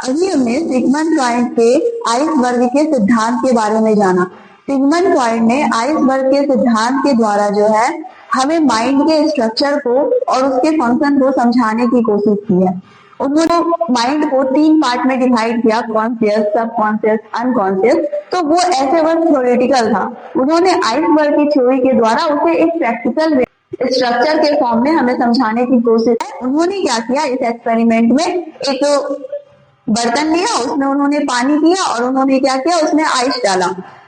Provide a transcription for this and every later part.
अभी हमने Sigmund Freud के आइसबर्ग के सिद्धांत के बारे में जाना। सिगमंड फ्रॉइड ने आइसबर्ग के सिद्धांत के द्वारा जो है हमें माइंड के स्ट्रक्चर को और उसके फंक्शन को समझाने की कोशिश की है। उन्होंने माइंड को 3 पार्ट में डिवाइड किया, कॉन्शियस, सबकॉन्शियस, अनकॉन्शियस। तो वो ऐसे बस थ्योरेटिकल था। उन्होंने आइसबर्ग की थ्योरी के द्वारा उसे एक प्रैक्टिकल स्ट्रक्चर के फॉर्म में हमें समझाने की कोशिश है। उन्होंने क्या किया, इस एक्सपेरिमेंट में एक बर्तन लिया, उसमें उन्होंने पानी किया और उन्होंने क्या किया, उसमें आइस डाला।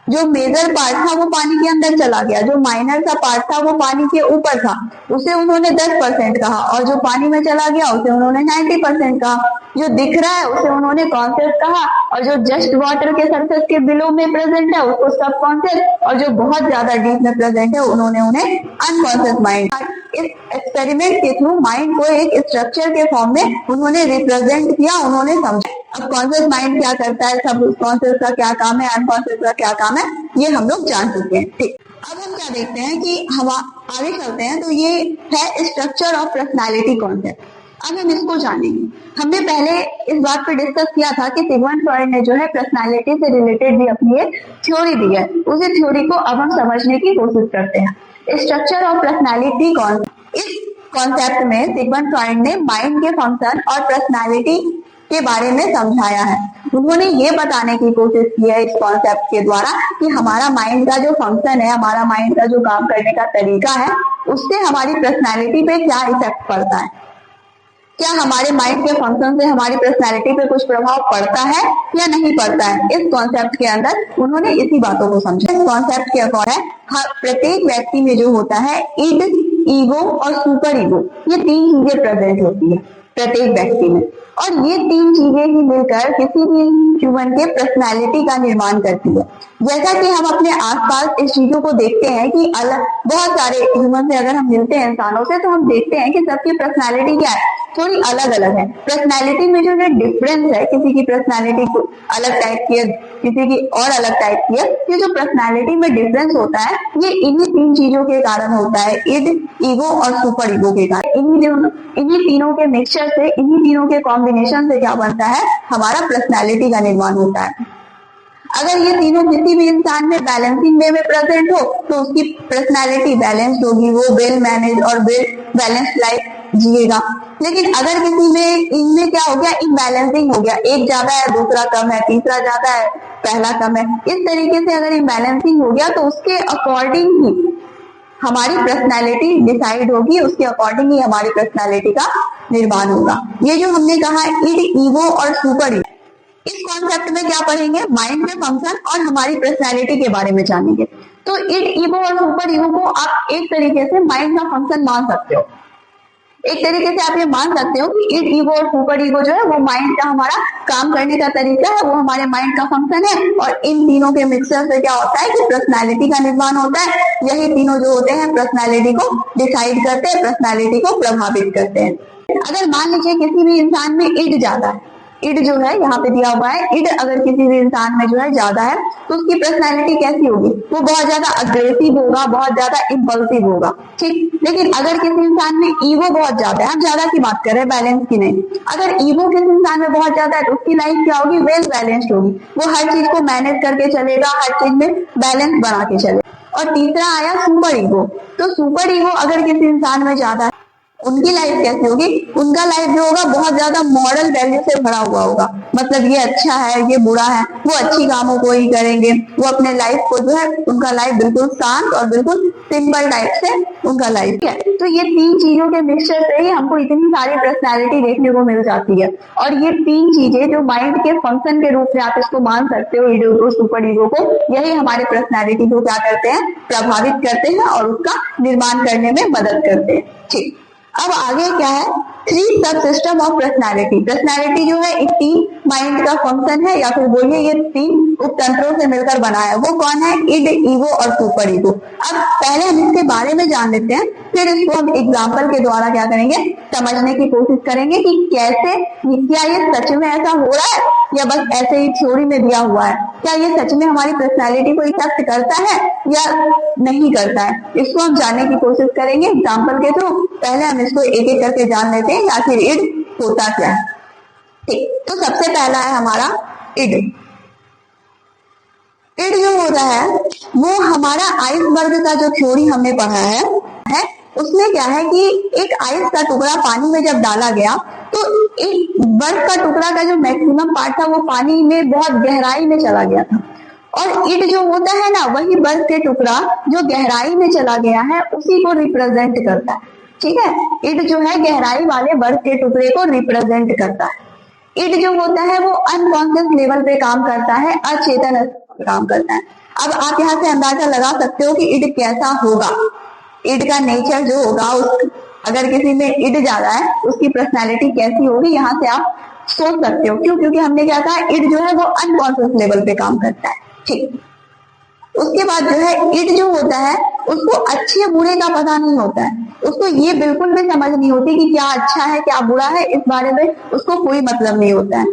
जो मेजर पार्ट था वो पानी के अंदर चला गया, जो माइनर सा पार्ट था वो पानी के ऊपर था, उसे उन्होंने 10% कहा, और जो पानी में चला गया उसे उन्होंने 90% कहा। जो दिख रहा है उसे उन्होंने कॉन्शियस कहा, और जो जस्ट वाटर के सरफेस के बिलो में प्रेजेंट है उसको सबकॉन्शियस, और जो बहुत ज्यादा डीप में प्रेजेंट है उन्होंने उन्हें अनकॉन्शियस माइंड। इस एक्सपेरिमेंट के थ्रू माइंड को एक स्ट्रक्चर के फॉर्म में उन्होंने रिप्रेजेंट किया, उन्होंने समझा। अब कॉन्शियस माइंड क्या करता है, सब कॉन्शियस का क्या काम है, अनकॉन्शियस का क्या काम है, ये हम लोग जान चुके हैं। ठीक, अब हम क्या देखते हैं कि हम आगे चलते हैं। तो ये है स्ट्रक्चर ऑफ पर्सनालिटी कॉन्सेप्ट। अब हम इसको जानेंगे। हमने पहले इस बात पर डिस्कस किया था कि सिगमंड फ्रॉइड ने जो है पर्सनालिटी से रिलेटेड भी अपनी एक थ्योरी दी है। उसी थ्योरी को अब हम समझने की कोशिश करते हैं। स्ट्रक्चर ऑफ पर्सनालिटी कॉन्सेप्ट, इस कॉन्सेप्ट में सिगमंड फ्रॉइड ने माइंड के फंक्शन और पर्सनालिटी के बारे में समझाया है। उन्होंने ये बताने की कोशिश की है इस कॉन्सेप्ट के द्वारा कि हमारा माइंड का जो फंक्शन है, हमारा माइंड का जो काम करने का तरीका है, उससे हमारी पर्सनालिटी पे क्या इफेक्ट पड़ता है, क्या हमारे माइंड के फंक्शन से हमारी पर्सनालिटी पे कुछ प्रभाव पड़ता है या नहीं पड़ता है। इस कॉन्सेप्ट के अंदर उन्होंने इसी बातों को समझा। इस कॉन्सेप्ट के अकॉर्डिंग प्रत्येक व्यक्ति में जो होता है इड, ईगो और सुपर ईगो, ये 3 चीजें प्रेजेंट होती है प्रत्येक व्यक्ति में, और ये 3 चीजें ही मिलकर किसी भी ह्यूमन के पर्सनालिटी का निर्माण करती है। जैसा कि हम अपने आसपास इस चीजों को देखते हैं कि अलग बहुत सारे ह्यूमन से अगर हम मिलते हैं इंसानों से, तो हम देखते हैं कि सबकी पर्सनालिटी क्या है, थोड़ी अलग अलग है। पर्सनालिटी में जो डिफरेंस है, किसी की पर्सनालिटी अलग टाइप की है, किसी की और अलग टाइप की है, ये जो पर्सनालिटी में डिफरेंस होता है ये इन्हीं 3 चीजों के कारण होता है, इड, ईगो और सुपर ईगो के कारण। इन्हीं तीनों के मिक्सचर से, इन्हीं तीनों के कॉम्बिनेशन से क्या बनता है, हमारा पर्सनालिटी का निर्माण होता है। अगर ये तीनों किसी भी इंसान में बैलेंसिंग वे में प्रेजेंट हो तो उसकी पर्सनालिटी बैलेंस्ड होगी, वो वेल मैनेज और वेल बैलेंस्ड लाइफ जिएगा। लेकिन अगर किसी में इनमें क्या हो गया, इम्बैलेंसिंग हो गया, एक ज्यादा है दूसरा कम है, तीसरा ज्यादा है पहला कम है, इस तरीके से अगर इम्बैलेंसिंग हो गया तो उसके अकॉर्डिंग ही हमारी पर्सनालिटी डिसाइड होगी, उसके अकॉर्डिंग ही हमारी पर्सनालिटी का निर्माण होगा। ये जो हमने कहा इड, ईगो और सुपर ईगो, इस कॉन्सेप्ट में क्या पढ़ेंगे, माइंड के फंक्शन और हमारी पर्सनालिटी के बारे में जानेंगे। तो इड, ईगो और सुपर ईगो को आप एक तरीके से माइंड का फंक्शन मान सकते हो। एक तरीके से आप ये मान सकते हो कि इड, ईगो और सुपर ईगो जो है वो माइंड का हमारा काम करने का तरीका है, वो हमारे माइंड का फंक्शन है, और इन तीनों के मिक्सचर से क्या होता है कि पर्सनालिटी का निर्माण होता है। यही तीनों जो होते हैं पर्सनालिटी को डिसाइड करते हैं, पर्सनालिटी को प्रभावित करते हैं। अगर मान लीजिए किसी भी इंसान में इड ज्यादा है, इड जो है यहाँ पे दिया हुआ है, इड अगर किसी भी इंसान में जो है ज्यादा है तो उसकी पर्सनालिटी कैसी होगी, वो बहुत ज्यादा अग्रेसिव होगा, बहुत ज्यादा इम्पल्सिव होगा। ठीक, लेकिन अगर किसी इंसान में ईगो बहुत ज्यादा है, हम ज्यादा की बात कर रहे हैं, बैलेंस की नहीं, अगर ईगो किसी इंसान में बहुत ज्यादा है तो उसकी लाइफ क्या होगी, वेल बैलेंस्ड होगी, वो हर चीज को मैनेज करके चलेगा, हर चीज में बैलेंस बना के चलेगा। और तीसरा आया सुपर ईगो। तो सुपर ईगो अगर किसी इंसान में ज्यादा है, उनकी लाइफ कैसी होगी, उनका लाइफ जो होगा बहुत ज्यादा मॉरल वैल्यू से भरा हुआ होगा, मतलब ये अच्छा है, ये बुरा है, वो अच्छी कामों को ही करेंगे, वो अपने लाइफ को जो है, उनका लाइफ बिल्कुल शांत और बिल्कुल सिंपल टाइप से उनका लाइफ है। तो ये 3 चीजों के मिक्सचर से ही हमको इतनी सारी पर्सनालिटी देखने को मिल जाती है, और ये 3 चीजें जो माइंड के फंक्शन के रूप में आप इसको मान सकते हो, ईगो को, सुपर ईगो को, यही हमारे पर्सनालिटी को क्या करते हैं, प्रभावित करते हैं और उसका निर्माण करने में मदद करते हैं। ठीक, अब आगे क्या है, 3 सब सिस्टम ऑफ पर्सनालिटी। पर्सनालिटी जो है एक 3 माइंड का फंक्शन है, या फिर बोलिए ये 3 उपतंत्रों से मिलकर बना है। वो कौन है, इड, ईगो और सुपर ईगो। अब पहले हम इसके बारे में जान लेते हैं, फिर इसको हम एग्जाम्पल के द्वारा क्या करेंगे, समझने की कोशिश करेंगे कि कैसे, क्या ये सच में ऐसा हो रहा है या बस ऐसे ही थ्योरी में दिया हुआ है, क्या ये सच में हमारी पर्सनालिटी को इफेक्ट करता है या नहीं करता है, इसको हम जानने की कोशिश करेंगे एग्जाम्पल के थ्रू। पहले हम इसको एक एक करके जान लेते हैं, आखिर इड होता क्या है। ठीक, तो सबसे पहला है हमारा इड। इड जो होता है वो हमारा आइसबर्ग का जो थ्योरी हमने पढ़ा है उसमें क्या है कि एक आइस का टुकड़ा पानी में जब डाला गया तो एक बर्फ का टुकड़ा का जो मैक्सिमम पार्ट था वो पानी में बहुत गहराई में चला गया था, और इड जो होता है ना वही बर्फ के टुकड़ा जो गहराई में चला गया है उसी को रिप्रेजेंट करता है। ठीक है, इड जो है गहराई वाले बर्फ के टुकड़े को रिप्रेजेंट करता है। इड जो होता है वो अनकॉन्शियस लेवल पे काम करता है, अचेतन काम करता है। अब आप यहाँ से अंदाजा लगा सकते हो कि इड कैसा होगा, इड का नेचर जो होगा अगर किसी में इड ज्यादा है उसकी पर्सनालिटी कैसी होगी, यहाँ से आप सोच सकते हो। क्यों? क्योंकि हमने क्या कहा, इड जो है वो अनकॉन्शियस लेवल पे काम करता है। ठीक, उसके बाद जो है इड जो होता है उसको अच्छे बुरे का पता नहीं होता है, उसको ये बिल्कुल भी समझ नहीं होती कि क्या अच्छा है क्या बुरा है, इस बारे में उसको कोई मतलब नहीं होता है।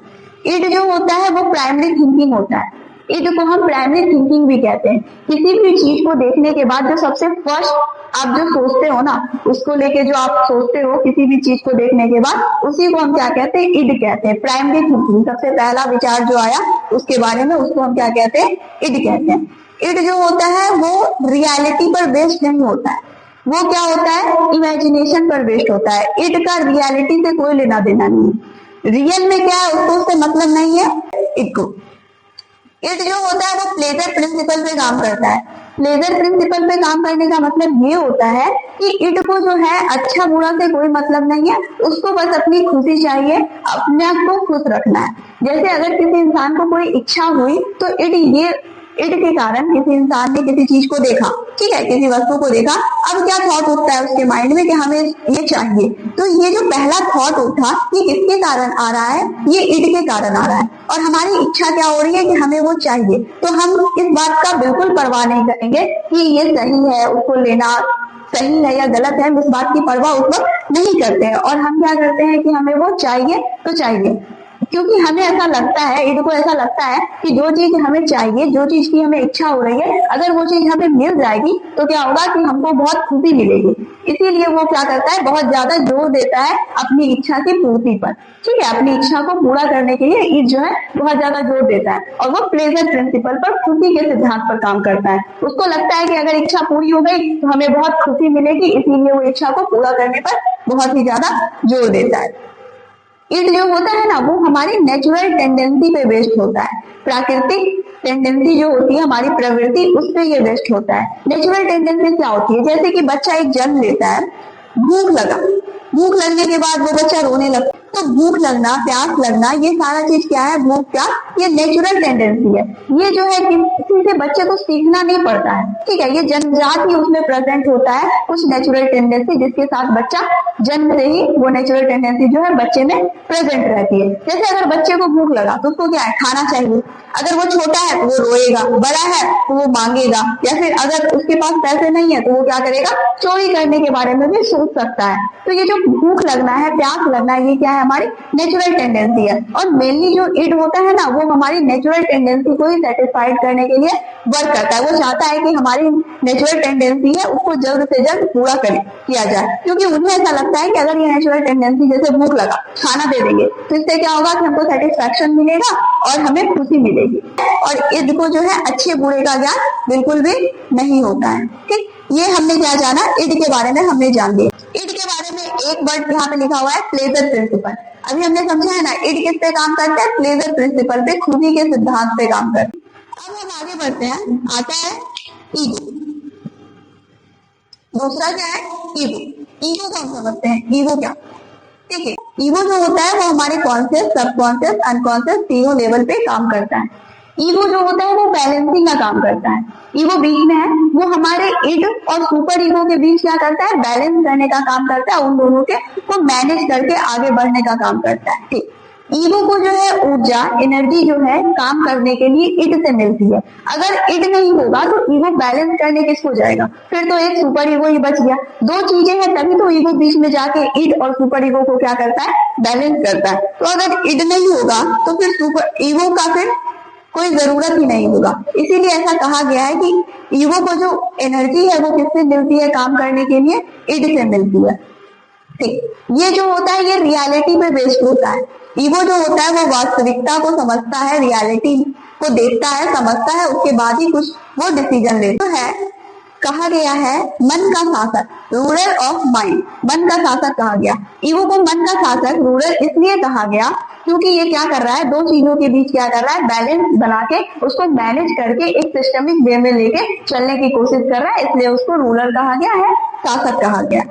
इड जो होता है वो प्राइमरी थिंकिंग होता है, इड को हम प्राइमरी थिंकिंग भी कहते हैं। किसी भी चीज को देखने के बाद जो सबसे फर्स्ट आप जो सोचते हो ना उसको लेके जो आप सोचते हो किसी भी चीज को देखने के बाद, उसी को हम क्या कहते हैं, इड कहते हैं। प्राइमरी थिंकिंग, सबसे पहला विचार जो आया उसके बारे में उसको हम क्या कहते हैं, इड कहते हैं। इड जो होता है वो रियलिटी पर बेस्ड नहीं होता है, वो क्या होता है, इमेजिनेशन पर बेस्ड होता है। इड का रियलिटी से कोई लेना देना नहीं है, रियल में क्या है उसको उससे मतलब नहीं है इड को। इड जो होता है वो प्लेजर प्रिंसिपल पे काम करता है। प्लेजर प्रिंसिपल पे काम करने का मतलब ये होता है कि इड को जो है अच्छा बुरा से कोई मतलब नहीं है, उसको बस अपनी खुशी चाहिए, अपने आप को खुश रखना है। जैसे अगर किसी इंसान को कोई इच्छा हुई तो इड के कारण किसी इंसान ने किसी चीज को देखा, ठीक है, किसी वस्तु को देखा, अब क्या थॉट उठता है उसके माइंड में कि हमें ये चाहिए। तो ये जो पहला थॉट उठा ये किसके कारण आ रहा है, ये इड के कारण आ रहा है, और हमारी इच्छा क्या हो रही है कि हमें वो चाहिए। तो हम इस बात का बिल्कुल परवाह नहीं करेंगे कि ये सही है, उसको लेना सही है या गलत है, हम इस बात की परवाह उस वक्त नहीं करते हैं, और हम क्या करते हैं कि हमें वो चाहिए तो चाहिए। क्योंकि हमें ऐसा लगता है, इड को ऐसा लगता है कि जो चीज हमें चाहिए, जो चीज की हमें इच्छा हो रही है, अगर वो चीज हमें मिल जाएगी तो क्या होगा कि हमको बहुत खुशी मिलेगी। इसीलिए वो क्या करता है, बहुत ज्यादा जोर देता है अपनी इच्छा की पूर्ति पर। ठीक है, अपनी इच्छा को पूरा करने के लिए इड जो है बहुत ज्यादा जोर देता है, और वो प्लेजर प्रिंसिपल पर, खुशी के सिद्धांत पर काम करता है। उसको लगता है कि अगर इच्छा पूरी हो गई तो हमें बहुत खुशी मिलेगी, इसीलिए वो इच्छा को पूरा करने पर बहुत ही ज्यादा जोर देता है। इड जो होता है ना वो हमारी नेचुरल टेंडेंसी पे बेस्ड होता है, प्राकृतिक टेंडेंसी जो होती है हमारी प्रवृत्ति उस पे ये बेस्ड होता है। नेचुरल टेंडेंसी क्या होती है, जैसे कि बच्चा एक जन्म लेता है, भूख लगने के बाद वो बच्चा रोने लगता है, तो भूख लगना, प्यास लगना, ये सारा चीज क्या है, भूख प्यास, ये नेचुरल टेंडेंसी है। ये जो है किसी से बच्चे को सीखना नहीं पड़ता है, ठीक है, ये जन्मजात ही उसमें प्रेजेंट होता है कुछ नेचुरल टेंडेंसी, जिसके साथ बच्चा जन्म से ही वो नेचुरल टेंडेंसी जो है बच्चे में प्रेजेंट रहती है। जैसे अगर बच्चे को भूख लगा तो उसको क्या है, खाना चाहिए। अगर वो छोटा है तो वो रोएगा, बड़ा है तो वो मांगेगा, या फिर अगर उसके पास पैसे नहीं है तो वो क्या करेगा, चोरी करने के बारे में भी सोच सकता है। तो ये जो भूख लगना है, प्यास लगना है, ये क्या है, हमारी नेचुरल टेंडेंसी है। और मेनली जो इड होता है ना वो हमारी नेचुरल टेंडेंसी को ही सेटिस्फाइड करने के लिए वर्क करता है। वो चाहता है कि हमारी नेचुरल टेंडेंसी है उसको जल्द से जल्द पूरा किया जाए, क्योंकि उन्हें ऐसा लगता है कि अगर ये नेचुरल टेंडेंसी, जैसे भूख लगा, खाना दे देंगे तो इससे क्या होगा कि हमको सेटिस्फैक्शन मिलेगा और हमें खुशी मिलेगी। और इड को जो है अच्छे बुरे का ज्ञान बिल्कुल भी नहीं होता है। ठीक, ये हमने क्या जाना, इड के बारे में हमने जान लिया। इड के बारे में एक वर्ड यहाँ पे लिखा हुआ है, प्लेजर प्रिंसिपल। अभी हमने समझा है ना, इड किस पे काम करता है, प्लेजर प्रिंसिपल पे, खुशी के सिद्धांत पे काम करता है। अब हम आगे बढ़ते हैं, आता है ईगो। दूसरा क्या है, ईगो। ईगो कौन समझते हैं, ईगो क्या, ठीक है, ईगो जो होता है वो हमारे कॉन्शियस, सबकॉन्शियस, अनकॉन्शियस तीनों लेवल पे काम करता है। ईगो जो होता है वो बैलेंसिंग का काम करता है। ईगो बीच में है, वो हमारे इड और सुपर ईगो के बीच क्या करता है, बैलेंस करने का काम करता है, उन दोनों के को मैनेज करके आगे बढ़ने का काम करता है। ठीक, ईगो को जो है ऊर्जा, एनर्जी जो है काम करने के लिए इड से मिलती है। अगर इड नहीं होगा तो ईगो बैलेंस करने किसको जाएगा, फिर तो एक सुपर ईगो ही बच गया। दो चीजें हैं तभी तो ईगो बीच में जाके इड और सुपर ईगो को क्या करता है, बैलेंस करता है। तो अगर इड नहीं होगा तो फिर सुपर ईगो का फिर कोई जरूरत ही नहीं होगा। इसीलिए ऐसा कहा गया है कि ईगो को जो एनर्जी है वो किससे मिलती है काम करने के लिए, इड से मिलती है। ठीक, ये जो होता है ये रियलिटी पे बेस्ड होता है। ईगो जो होता है वो वास्तविकता को समझता है, रियलिटी को देखता है, समझता है, उसके बाद ही कुछ वो डिसीजन लेता है। कहा गया है मन का शासक, रूलर ऑफ माइंड, मन का शासक कहा गया। ईगो को मन का शासक, रूलर इसलिए कहा गया क्योंकि ये क्या कर रहा है, दो चीजों के बीच क्या कर रहा है, बैलेंस बना के उसको मैनेज करके एक सिस्टमिक वे में लेके चलने की कोशिश कर रहा है, इसलिए उसको रूलर कहा गया है, शासक कहा गया।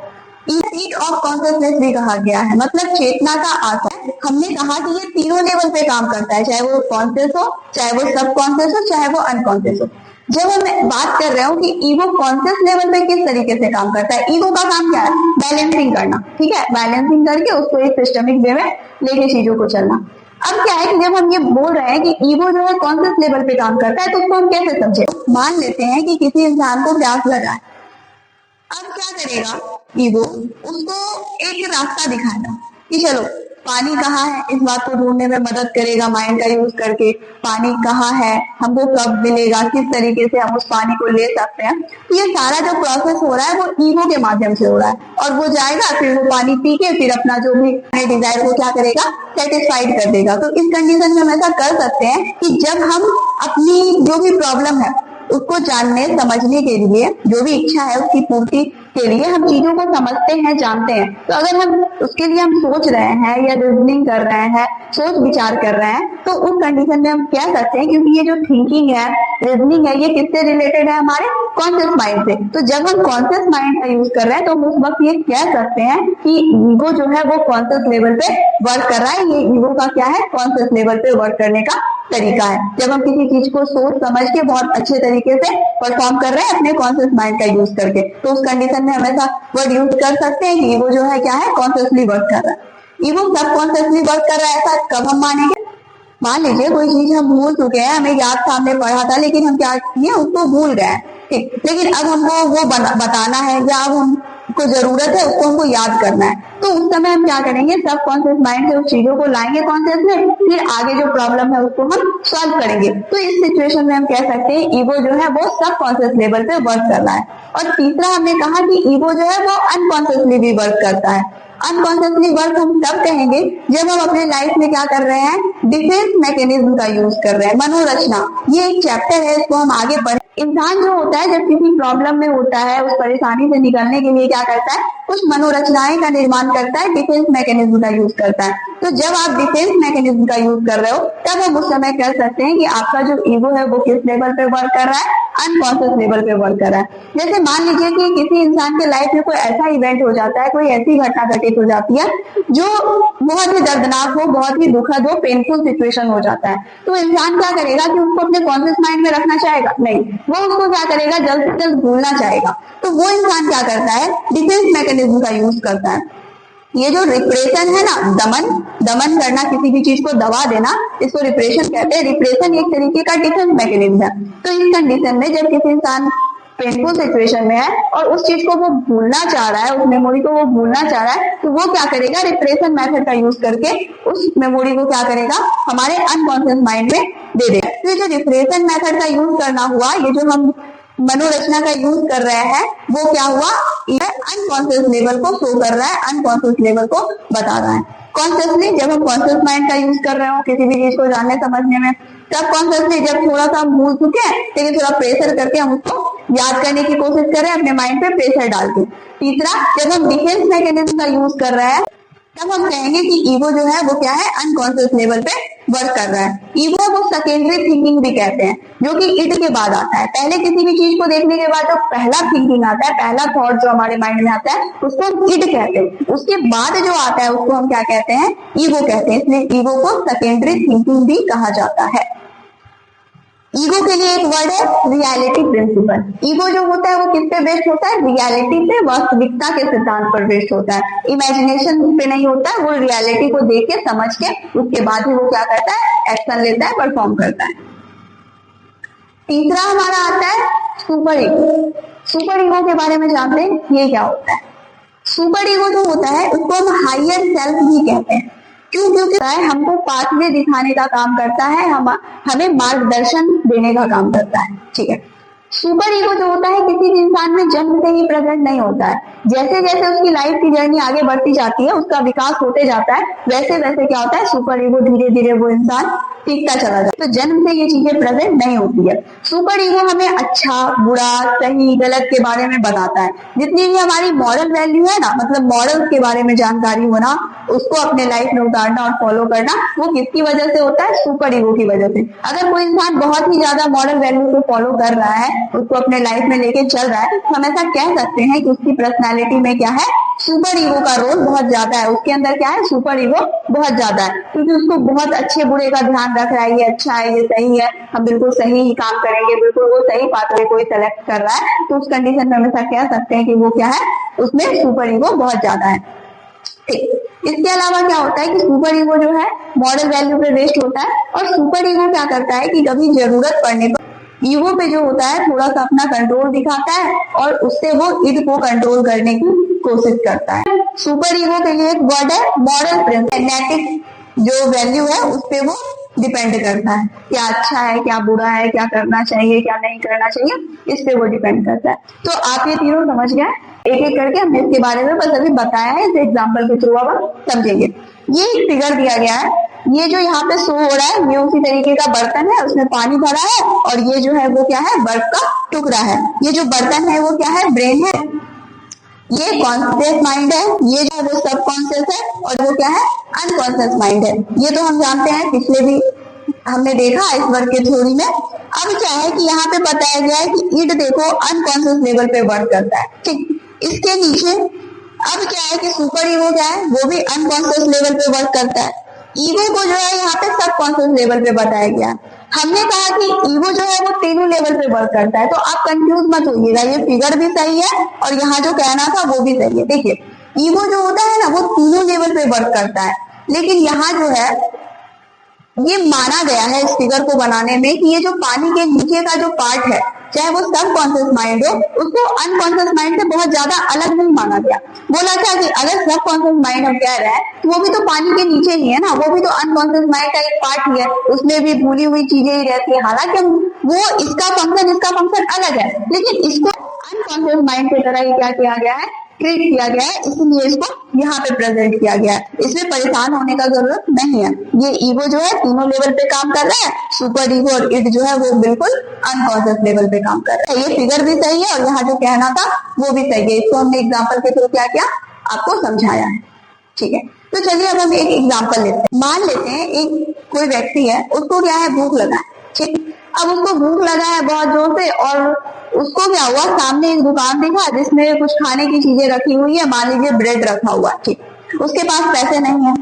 सीट ऑफ कॉन्शियसनेस भी कहा गया है, मतलब चेतना का आसन। हमने कहा कि ये तीनों लेवल पे काम करता है, चाहे वो कॉन्शियस हो, चाहे वो सब कॉन्शियस हो, चाहे वो अनकॉन्शियस हो। जब हम बात कर रहे हो कि ईगो कॉन्शियस लेवल पे किस तरीके से काम करता है, ईगो का काम क्या है, बैलेंसिंग करना, ठीक है, बैलेंसिंग करके उसको एक सिस्टमिक वे में लेके चीजों को चलना। अब क्या है कि जब हम ये बोल रहे हैं कि ईगो जो है कॉन्शियस लेवल पे काम करता है, तो उसको हम कैसे समझे। मान लेते हैं कि किसी इंसान को प्यास लगा है, अब क्या करेगा ईगो, उसको एक रास्ता दिखाएगा कि चलो पानी कहाँ है, इस बात को ढूंढने में मदद करेगा माइंड का यूज करके, पानी कहाँ है, हमको कब मिलेगा, किस तरीके से हम उस पानी को ले सकते हैं। तो ये सारा जो प्रोसेस हो रहा है वो ईगो के माध्यम से हो रहा है, और वो जाएगा फिर वो पानी पी के फिर अपना जो भी डिजायर को क्या करेगा, सेटिस्फाइड कर देगा। तो इस कंडीशन में हम ऐसा कर सकते हैं कि जब हम अपनी जो भी प्रॉब्लम है उसको जानने समझने के लिए, जो भी इच्छा है उसकी पूर्ति के लिए हम चीजों को समझते हैं, जानते हैं, तो अगर हम उसके लिए हम सोच रहे हैं या रीजनिंग कर रहे हैं, सोच विचार कर रहे हैं, तो उस कंडीशन में हम कह सकते हैं, क्योंकि ये जो थिंकिंग है, रीजनिंग है, ये किससे रिलेटेड है, हमारे कॉन्शियस माइंड से। तो जब हम कॉन्शियस माइंड का यूज कर रहे हैं तो हम उस वक्त ये कह सकते हैं कि ईगो जो है वो कॉन्शियस लेवल पे वर्क कर रहा है। ये ईगो का क्या है, कॉन्शियस लेवल पे वर्क करने का तरीका है। जब हम किसी चीज को सोच समझ के बहुत अच्छे तरीके से परफॉर्म कर रहे हैं अपने कॉन्शियस माइंड का यूज करके, तो उस कंडीशन में हम ऐसा वर्ड यूज कर सकते हैं कि ईगो जो है क्या है, कॉन्शियसली वर्क कर रहा है। ईगो सब कॉन्शियसली वर्क कर रहा है, ऐसा कब हम मानेंगे। मान लीजिए कोई चीज हम भूल चुके हैं, हमें याद था, हमने पढ़ा था, लेकिन हम क्या किए, उसको भूल गए, ठीक, लेकिन अब हमको वो बताना है या अब हमको जरूरत है, उसको हमको याद करना है, तो उस समय हम क्या करेंगे, सब कॉन्शियस माइंड से उस चीजों को लाएंगे कॉन्शियस में, फिर आगे जो प्रॉब्लम है उसको हम सॉल्व करेंगे। तो इस सिचुएशन में हम कह सकते हैं ईगो जो है वो सब कॉन्शियस लेवल पे वर्क कर रहा है। और तीसरा हमने कहा कि ईगो जो है वो अनकॉन्शियसली भी वर्क करता है। अनकॉन्शियसली वर्क हम तब कहेंगे जब हम अपने लाइफ में क्या कर रहे हैं, डिफेंस मैकेनिज्म का यूज कर रहे हैं, मनोरचना। ये एक चैप्टर है, इसको हम आगे पढ़े। इंसान जो होता है जब किसी प्रॉब्लम में होता है, उस परेशानी से निकलने के लिए क्या करता है, कुछ मनोरचनाएं का निर्माण करता है, डिफेंस मैकेनिज्म का यूज करता है। तो जब आप डिफेंस मैकेनिज्म का यूज कर रहे हो तब हम उस समय कह सकते हैं कि आपका जो ईगो है वो किस लेवल पे वर्क कर रहा है, अनकॉन्शियस लेवल पे वर्क कर रहा है। जैसे मान लीजिए कि किसी इंसान के लाइफ में कोई ऐसा इवेंट हो जाता है, कोई ऐसी घटना घटित हो जाती है जो बहुत ही दर्दनाक हो, बहुत ही दुखद हो, पेनफुल सिचुएशन हो जाता है, तो इंसान क्या करेगा कि उसको अपने कॉन्शियस माइंड में रखना चाहेगा, नहीं, वो उसको क्या करेगा, जल्द से जल्द भूलना चाहेगा। तो वो इंसान क्या करता है, डिफेंस मैकेनिज्म का यूज करता है। ये जो रिप्रेशन है ना, दमन करना, किसी भी चीज को दबा देना, इसको रिप्रेशन कहते हैं। रिप्रेशन एक तरीके का डिफेंस मैकेनिज्म है। तो इस कंडीशन में जब किसी इंसान पेनफुल सिचुएशन में है और उस चीज को वो भूलना चाह रहा है, उस मेमोरी को वो भूलना चाह रहा है, तो वो क्या करेगा, रिप्रेशन मेथड का यूज करके उस मेमोरी को क्या करेगा, हमारे अनकॉन्शियस माइंड में दे देगा। तो ये जो रिप्रेशन मेथड का यूज करना हुआ, ये जो हम मनोरचना का यूज कर रहे हैं, वो क्या हुआ, अनकॉन्शियस लेवल को शो कर रहा है, अनकॉन्शियस लेवल को बता रहा है। कॉन्शियसली जब हम कॉन्शियस माइंड का यूज कर रहे हो किसी भी चीज को जानने समझने में, तब कॉन्शियसली जब थोड़ा सा हम भूल चुके हैं, लेकिन थोड़ा प्रेशर करके हम उसको याद करने की कोशिश करें, अपने माइंड पे प्रेशर डाल के। तीसरा, जब हम डिफेंस मैकेनिज्म का यूज कर रहे हैं तब हम कहेंगे कि ईगो जो है वो क्या है, अनकॉन्शियस लेवल पे वर्क कर रहा है। ईगो को सेकेंडरी थिंकिंग भी कहते हैं, जो कि इड के बाद आता है। पहले किसी भी चीज को देखने के बाद जो पहला थिंकिंग आता है, पहला थॉट जो हमारे माइंड में आता है, उसको हम इड कहते हैं। उसके बाद जो आता है उसको हम क्या कहते हैं, ईगो कहते हैं। इसलिए ईगो को सेकेंडरी थिंकिंग भी कहा जाता है। ईगो के लिए एक वर्ड है रियलिटी प्रिंसिपल। ईगो जो होता है वो किस पे बेस्ड होता है, रियलिटी पे, वास्तविकता के सिद्धांत पर बेस्ड होता है। इमेजिनेशन पे नहीं होता है, वो रियलिटी को देख के समझ के उसके बाद ही वो क्या करता है, एक्शन लेता है, परफॉर्म करता है। तीसरा हमारा आता है सुपर ईगो। सुपर ईगो के बारे में जानते हैं, ये क्या होता है। सुपर ईगो जो होता है उसको हम हायर सेल्फ भी कहते हैं। क्यों, क्योंकि हमको पाथवे दिखाने का काम करता है, हमें मार्गदर्शन देने का काम करता है, ठीक है। सुपर ईगो जो होता है किसी भी इंसान में जन्म से ही प्रेजेंट नहीं होता है। जैसे जैसे उसकी लाइफ की जर्नी आगे बढ़ती जाती है, उसका विकास होते जाता है, वैसे वैसे क्या होता है, सुपर ईगो धीरे धीरे वो इंसान सीखता चला जाता है। तो जन्म से ये चीजें प्रेजेंट नहीं होती है। सुपर ईगो हमें अच्छा, बुरा, सही, गलत के बारे में बताता है। जितनी भी हमारी मॉरल वैल्यू है ना, मतलब मॉरल के बारे में जानकारी होना, उसको अपने लाइफ में उतारना और फॉलो करना, वो किसकी वजह से होता है, सुपर ईगो की वजह से। अगर कोई इंसान बहुत ही ज्यादा मॉरल वैल्यू को फॉलो कर रहा है, उसको अपने लाइफ में लेके चल रहा है, तो हम ऐसा कह सकते हैं कि उसकी पर्सनैलिटी में क्या है, सुपर ईगो का रोल बहुत ज्यादा है। उसके अंदर क्या है, सुपर ईगो बहुत ज्यादा है, क्योंकि उसको बहुत अच्छे बुरे का ध्यान रख रहा है, ये अच्छा है, ये सही है, हम बिल्कुल सही ही काम करेंगे, बिल्कुल वो सही पाथवे कोई सेलेक्ट कर रहा है, तो उस कंडीशन में हमेशा कह सकते हैं कि वो क्या है, उसमें सुपर ईगो बहुत ज्यादा है। ठीक, इसके अलावा क्या होता है कि सुपर ईगो जो है मॉरल वैल्यू पे बेस्ड होता है, और सुपर ईगो क्या करता है कि कभी जरूरत पड़ने पर ईगो पे जो होता है थोड़ा सा अपना कंट्रोल दिखाता है, और उससे वो इड को कंट्रोल करने की कोशिश करता है। सुपर ईगो के लिए एक वर्ड है मॉरल प्रिंसिपल, नैतिक जो वैल्यू है उस पे वो डिपेंड करता है, क्या अच्छा है, क्या बुरा है, क्या करना चाहिए, क्या नहीं करना चाहिए, इस पे वो डिपेंड करता है। तो आप ये तीनों समझ गए, एक एक करके हमने इसके बारे में बस अभी बताया है, इस एग्जाम्पल के थ्रू आप समझेंगे। ये एक फिगर दिया गया है, ये जो यहाँ पे शो हो रहा है, ये उसी तरीके का बर्तन है, उसमें पानी भरा है, और ये जो है वो क्या है, बर्फ का टुकड़ा है। ये जो बर्तन है वो क्या है, ब्रेन है, ये कॉन्शियस माइंड है, ये जो है वो सब कॉन्शियस है, और वो क्या है, अनकॉन्शियस माइंड है। ये तो हम जानते हैं, पिछले भी हमने देखा आइसबर्ग के थ्योरी में। अब क्या है कि यहाँ पे बताया गया है कि ईड देखो अनकॉन्शियस लेवल पे वर्क करता है। ठीक, इसके नीचे अब क्या है कि सुपर ईगो क्या है, वो भी अनकॉन्शियस लेवल पे वर्क करता है। ईगो को जो है यहाँ पे सब कॉन्शियस लेवल पे बताया गया। हमने कहा कि ईगो जो है वो तीनों लेवल पे वर्क करता है, तो आप कंफ्यूज मत होइएगा, ये फिगर भी सही है और यहाँ जो कहना था वो भी सही है। देखिए, ईगो जो होता है ना वो तीनों लेवल पे वर्क करता है, लेकिन यहाँ जो है ये माना गया है इस फिगर को बनाने में कि ये जो पानी के नीचे का जो पार्ट है, चाहे वो सब कॉन्शियस माइंड हो, उसको अनकॉन्शियस माइंड से बहुत ज्यादा अलग नहीं माना गया। बोला था कि अगर सब कॉन्शियस माइंड हम कह रहे हैं तो वो भी तो पानी के नीचे ही है ना, वो भी तो अनकॉन्शियस माइंड का एक पार्ट ही है, उसमें भी भूली हुई चीजें ही रहती है। हालांकि वो इसका फंक्शन अलग है, लेकिन इसको अनकॉन्शियस माइंड की तरह ही क्या किया गया है, ट्रीट किया गया है, इसलिए इसको यहाँ पे प्रेजेंट किया गया है। इसमें परेशान होने का जरूरत नहीं है। ये ईगो जो है तीनों लेवल पे काम कर रहा है, सुपर ईगो और इड जो है वो बिल्कुल अनकॉन्शियस लेवल पे काम कर रहा है। ये फिगर भी सही है और यहाँ जो कहना था वो भी सही है। इसको हमने एग्जाम्पल के थ्रू क्या किया, आपको समझाया है। ठीक है, तो चलिए अब हम एक एग्जाम्पल लेते हैं। मान लेते हैं एक कोई व्यक्ति है, उसको क्या है, भूख लगा है। ठीक, अब उसको भूख लगा है बहुत जोर से, और उसको क्या हुआ, सामने एक दुकान दिखा जिसमें कुछ खाने की चीजें रखी हुई है, मान लीजिए ब्रेड रखा हुआ। ठीक, उसके पास पैसे नहीं है,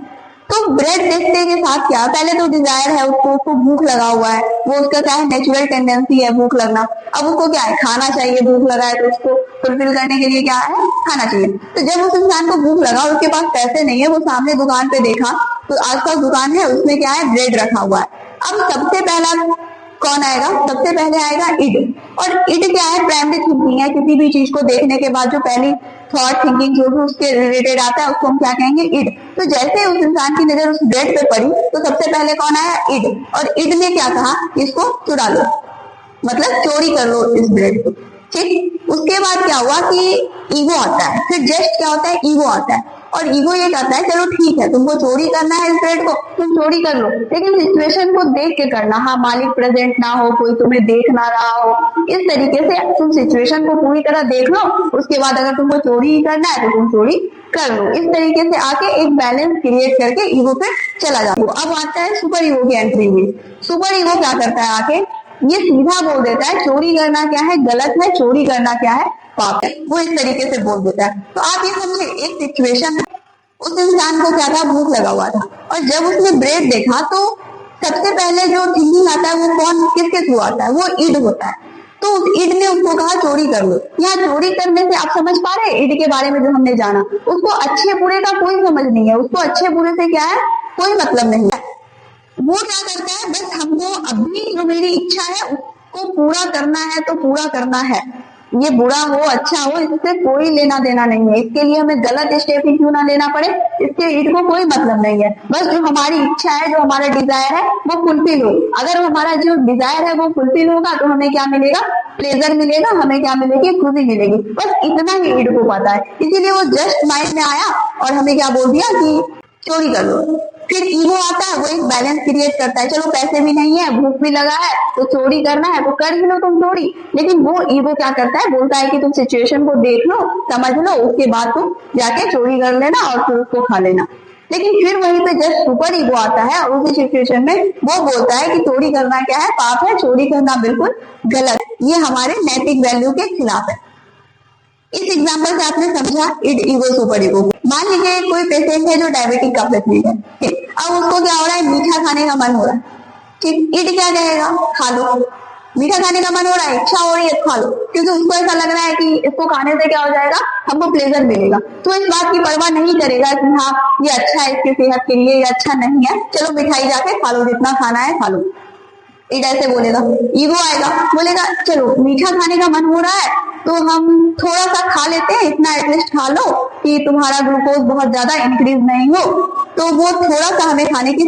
तो ब्रेड देखते के साथ क्या, पहले तो डिजायर है उसको भूख लगा हुआ है, वो उसका क्या है, नेचुरल टेंडेंसी है भूख लगना। अब उसको क्या है, खाना चाहिए, भूख लगा है तो उसको फुलफिल करने के लिए क्या है, खाना चाहिए। तो जब उस इंसान को भूख लगा और उसके पास पैसे नहीं है, वो सामने दुकान पे देखा तो आसपास दुकान है, उसमें क्या है, ब्रेड रखा हुआ है। अब सबसे पहला कौन आएगा, सबसे पहले आएगा इड। और इड क्या है, प्राइमरी थिंकिंग है, किसी भी चीज को देखने के बाद जो पहली थॉट थिंकिंग जो भी उसके रिलेटेड आता है उसको हम क्या कहेंगे, इड। तो जैसे उस इंसान की नजर उस ब्रेड पे पड़ी तो सबसे पहले कौन आया, इड। और इड ने क्या कहा, इसको चुरा लो, मतलब चोरी कर लो इस ब्रेड को। ठीक, उसके बाद क्या हुआ कि ईगो आता है, फिर जस्ट क्या होता है, ईगो आता है, और ईगो ये कहता है चलो ठीक है, तुमको चोरी करना है इस ब्रेड को, तुम चोरी कर लो, लेकिन सिचुएशन को देख के करना। हाँ, मालिक प्रेजेंट ना हो, कोई तुम्हें देख ना रहा हो, इस तरीके से तुम सिचुएशन को पूरी तरह देख लो, उसके बाद अगर तुमको चोरी ही करना है तो तुम चोरी कर लो। इस तरीके से आके एक बैलेंस क्रिएट करके ईगो पे चला जाओ। अब आता है सुपर ईगो की एंट्री हुई। सुपर ईगो क्या करता है, आके ये सीधा बोल देता है चोरी करना क्या है, गलत है, चोरी करना क्या है, पाप है। वो इस तरीके से बोल देता है। तो आप ये समझे, एक सिचुएशन में उस इंसान को क्या था, भूख लगा हुआ था, और जब उसने ब्रेड देखा तो सबसे पहले जो थिंकिंग आता है वो कौन, किसके थ्रू आता है, वो इड होता है। तो उस इड ने उसको कहा चोरी कर लो। यहाँ चोरी करने से आप समझ पा रहे हैं, इड के बारे में जो हमने जाना, उसको अच्छे बुरे का कोई समझ नहीं है, उसको अच्छे बुरे से क्या है, कोई मतलब नहीं है। वो क्या करता है, बस हमको अभी जो मेरी इच्छा है उसको पूरा करना है तो पूरा करना है, ये बुरा हो अच्छा हो इससे कोई लेना देना नहीं है, इसके लिए हमें गलत स्टेप ही क्यों ना लेना पड़े, इसके ईड को कोई मतलब नहीं है। बस जो हमारी इच्छा है, जो हमारा डिजायर है वो फुलफिल हो। अगर हमारा जो डिजायर है वो फुलफिल होगा तो हमें क्या मिलेगा, प्लेजर मिलेगा, हमें क्या मिलेगी, खुशी मिलेगी। बस इतना ही ईड को पता है, इसीलिए वो जस्ट माइंड में आया और हमें क्या बोल दिया कि चोरी कर लो। फिर ईगो आता है, वो एक बैलेंस क्रिएट करता है, चलो पैसे भी नहीं है, भूख भी लगा है, तो चोरी करना है तो कर ही लो तुम चोरी। लेकिन वो ईगो क्या करता है, बोलता है कि तुम सिचुएशन को देख लो, समझ लो, उसके बाद तुम जाके चोरी कर लेना और फिर उसको खा लेना। लेकिन फिर वहीं पे जस्ट सुपर ईगो आता है और उसी सिचुएशन में वो बोलता है कि चोरी करना क्या है, पाप है, चोरी करना बिल्कुल गलत, ये हमारे नैतिक वैल्यू के खिलाफ है। इस एग्जाम्पल से आपने समझा इड ईगो सुपर ईगो। मान लीजिए कोई पेशेंट है जो डायबिटिक का पेशेंट है, ठीक, अब उसको क्या हो रहा है, मीठा खाने का मन हो रहा है, ठीक, इड क्या कहेगा, खा लो। मीठा खाने का मन हो रहा है, इच्छा हो रही है, खा लो, क्योंकि उसको ऐसा लग रहा है कि इसको खाने से क्या हो जाएगा, हमको प्लेजर मिलेगा। तो इस बात की परवाह नहीं करेगा कि हाँ ये अच्छा है इसकी सेहत के लिए, ये अच्छा नहीं है, चलो मिठाई जाके खा लो, जितना खाना है खा लो। इड ऐसे बोलेगा। ईगो आएगा, बोलेगा चलो मीठा खाने का मन हो रहा है तो हम थोड़ा सा खा लेते हैं, इतना एटलीस्ट खा लो कि तुम्हारा ग्लूकोज बहुत ज्यादा इंक्रीज नहीं हो। तो वो थोड़ा सा हमें खाने की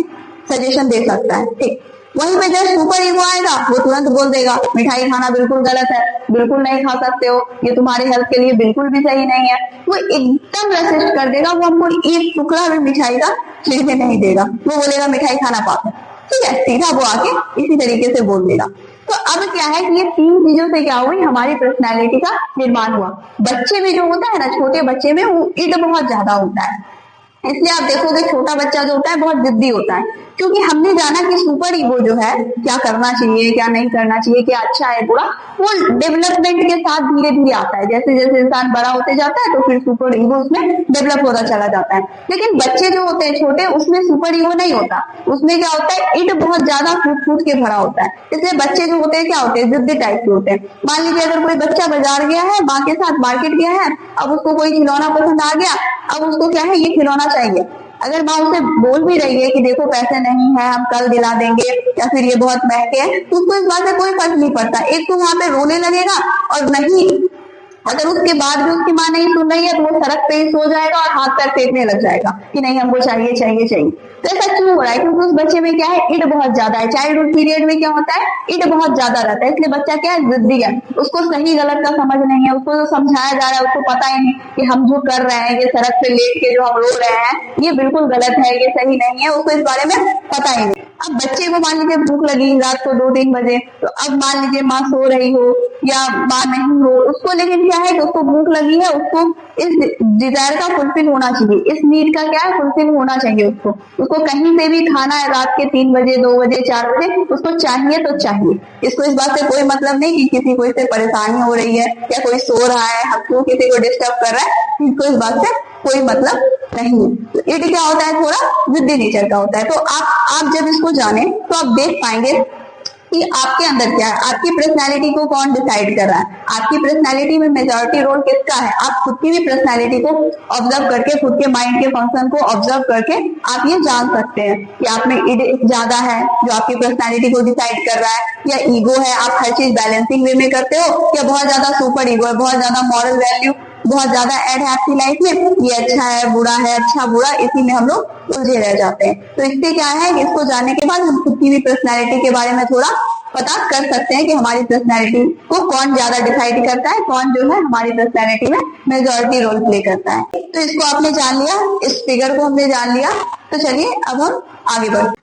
सजेशन दे सकता है, ठीक। वहीं पे जब सुपर ईगो आएगा वो तुरंत बोल देगा मिठाई खाना बिल्कुल गलत है, बिल्कुल नहीं खा सकते हो, ये तुम्हारे हेल्थ के लिए बिल्कुल भी सही नहीं है। वो एकदम रेसिस्ट कर देगा, वो हमको एक टुकड़ा भी मिठाई का लेने नहीं देगा, वो बोलेगा मिठाई खाना पाप है, ठीक है, सीधा वो आके इसी तरीके से बोल देगा। तो अब क्या है कि ये तीन चीजों से क्या हुई, हमारी पर्सनैलिटी का निर्माण हुआ। बच्चे में जो होता है ना, छोटे बच्चे में वो इड बहुत ज्यादा होता है, इसलिए आप देखोगे छोटा बच्चा जो होता है बहुत जिद्दी होता है, क्योंकि हमने जाना कि सुपर ईगो जो है क्या करना चाहिए क्या नहीं करना चाहिए, क्या अच्छा है बुरा, वो डेवलपमेंट के साथ धीरे धीरे आता है। जैसे जैसे इंसान बड़ा होते जाता है तो फिर सुपर ईगो उसमें डेवलप होता चला जाता है। लेकिन बच्चे जो होते हैं छोटे, उसमें सुपर ईगो नहीं होता, उसमें क्या होता है, इड बहुत ज्यादा फूट फूट के भरा होता है। इसलिए बच्चे जो होते हैं क्या होते हैं, जिद्दी टाइप के होते हैं। मान लीजिए अगर कोई बच्चा बाजार गया है, माँ के साथ मार्केट गया है, अब उसको कोई खिलौना पसंद आ गया, अब उसको क्या है, ये खिलौना चाहिए। अगर माँ उसे बोल भी रही है कि देखो पैसे नहीं है, हम कल दिला देंगे, या फिर ये बहुत महंगे हैं, तो उसको इस बात से कोई फर्क नहीं पड़ता। एक तो वहां पे रोने लगेगा, और नहीं अगर उसके बाद भी उसकी माँ नहीं सुन रही है तो वो सड़क पे ही सो जाएगा और हाथ पैर फेंकने लग जाएगा कि नहीं हमको चाहिए चाहिए चाहिए। तो ऐसा क्यों हो रहा है, क्योंकि उस बच्चे में क्या है, इड बहुत ज्यादा है। चाइल्डहुड पीरियड में क्या होता है, इड बहुत ज्यादा रहता है, इसलिए बच्चा क्या है, जिद्दी है, उसको सही गलत का समझ नहीं है, उसको जो समझाया जा रहा है उसको पता ही नहीं कि हम जो कर रहे हैं, ये सड़क पे लेट के जो हम रो रहे हैं ये बिल्कुल गलत है, ये सही नहीं है, उसको इस बारे में पता ही नहीं। अब बच्चे को मान लीजिए भूख लगी रात को 2-3 बजे, तो अब मान लीजिए माँ सो रही हो या माँ नहीं हो, उसको लेकिन क्या है कि उसको भूख लगी है, उसको इस डिजायर का फुलफिल होना चाहिए, इस नीड का क्या है, फुलफिल होना चाहिए। उसको कहीं से भी खाना है, रात के 3 बजे 2 बजे 4 बजे उसको चाहिए तो चाहिए। इसको इस बात से कोई मतलब नहीं कि किसी को इससे परेशानी हो रही है या कोई सो रहा है, हमको किसी को डिस्टर्ब कर रहा है, इसको इस बात से कोई मतलब नहीं है। इट क्या होता है, थोड़ा जिद्दी नेचर का होता है। तो आप जब इसको जाने तो आप देख पाएंगे कि आपके अंदर क्या है, आपकी पर्सनालिटी को कौन डिसाइड कर रहा है, आपकी पर्सनालिटी में मेजॉरिटी रोल किसका है। आप खुद की भी पर्सनालिटी को ऑब्जर्व करके, खुद के माइंड के फंक्शन को ऑब्जर्व करके आप ये जान सकते हैं कि आप में इड ज्यादा है जो आपकी पर्सनालिटी को डिसाइड कर रहा है, या ईगो है, आप हर चीज बैलेंसिंग वे में करते हो, या बहुत ज्यादा सुपर ईगो है, बहुत ज्यादा मॉरल वैल्यू बहुत ज्यादा ऐड है आपकी लाइफ में, ये अच्छा है बुरा है, अच्छा बुरा, इसी में हम लोग उलझे रह जाते हैं। तो इससे क्या है कि इसको जानने के बाद हम खुद की भी पर्सनैलिटी के बारे में थोड़ा पता कर सकते हैं कि हमारी पर्सनैलिटी को कौन ज्यादा डिसाइड करता है, कौन जो है हमारी पर्सनैलिटी में मेजॉरिटी रोल प्ले करता है। तो इसको आपने जान लिया, इस फिगर को हमने जान लिया, तो चलिए अब हम आगे बढ़ते।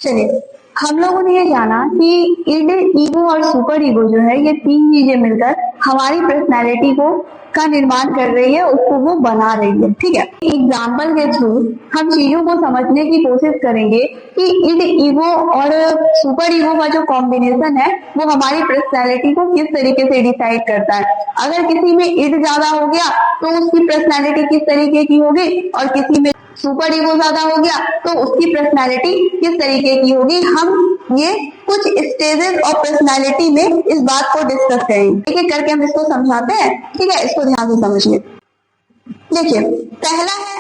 चलिए हम लोगों ने ये जाना कि इड, ईगो और सुपर ईगो जो है, ये तीन चीजें मिलकर हमारी पर्सनैलिटी को का निर्माण कर रही है, उसको वो बना रही है, ठीक है। एग्जाम्पल के थ्रू हम चीजों को समझने की कोशिश करेंगे कि इड, ईगो और सुपर ईगो का जो कॉम्बिनेशन है वो हमारी पर्सनैलिटी को किस तरीके से डिसाइड करता है। अगर किसी में इड ज्यादा हो गया तो उसकी पर्सनैलिटी किस तरीके की होगी, और किसी में सुपर ईगो ज्यादा हो गया तो उसकी पर्सनैलिटी किस तरीके की होगी। हम ये कुछ स्टेजेस ऑफ पर्सनैलिटी में इस बात को डिस्कस करेंगे, एक एक करके हम इसको समझाते हैं, ठीक है। इसको ध्यान से समझिए। देखिए पहला है,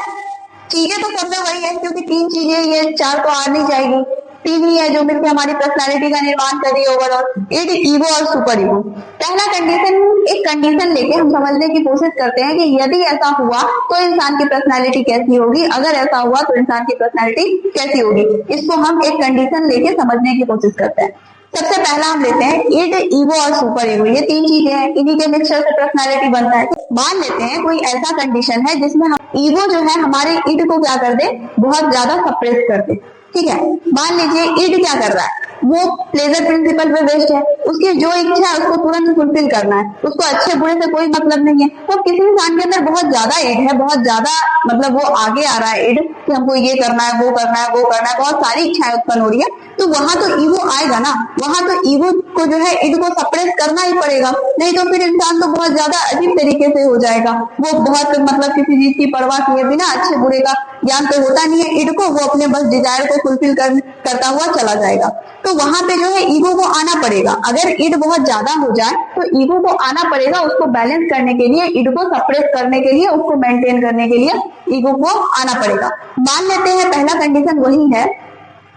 चीजें तो सब में वही है क्योंकि तीन चीजें, ये चार तो आ नहीं जाएगी, तीन ही है जो मिलकर हमारी पर्सनालिटी का निर्माण कर रही है ओवरऑल, इड, ईगो और सुपर ईगो। पहला कंडीशन, एक कंडीशन लेके हम समझने की कोशिश करते हैं कि यदि ऐसा हुआ तो इंसान की पर्सनालिटी कैसी होगी, अगर ऐसा हुआ तो इंसान की पर्सनालिटी कैसी होगी। इसको हम एक कंडीशन लेके समझने की कोशिश करते हैं। सबसे पहला हम लेते हैं इड, ईगो और सुपर ईगो। ये तीन चीजें हैं, इन्हीं के मिक्सचर से पर्सनालिटी बनता है। मान लेते हैं कोई ऐसा कंडीशन है जिसमें हम ईगो जो है हमारे इड को क्या कर दे, बहुत ज्यादा सप्रेस कर दे। ठीक है, मान लीजिए इड क्या कर रहा है, वो प्लेजर प्रिंसिपल पे बेस्ड है, उसकी जो इच्छा है उसको तुरंत फुलफिल करना है, उसको अच्छे बुरे से कोई मतलब नहीं है। तो किसी इंसान के अंदर बहुत ज्यादा इड है, बहुत ज्यादा मतलब वो आगे आ रहा है इड कि हमको ये करना है, वो करना है, वो करना है, बहुत सारी इच्छाएं उत्पन्न हो रही है, तो वहां तो ईगो आएगा ना, वहां तो ईगो को जो है इड को सप्रेस करना ही पड़ेगा, नहीं तो फिर इंसान तो बहुत ज्यादा अजीब तरीके से हो जाएगा। वो बहुत मतलब किसी चीज की परवाह किए बिना, अच्छे बुरे का ज्ञान तो होता नहीं है इड को, वो अपने बस डिजायर को फुलफिल करता हुआ चला जाएगा। तो वहां पे जो है ईगो को आना पड़ेगा। अगर इड बहुत ज्यादा हो जाए तो ईगो को आना पड़ेगा, उसको बैलेंस करने के लिए, इड को सप्रेस करने के लिए, उसको मेंटेन करने के लिए ईगो को आना पड़ेगा। मान लेते हैं पहला कंडीशन वही है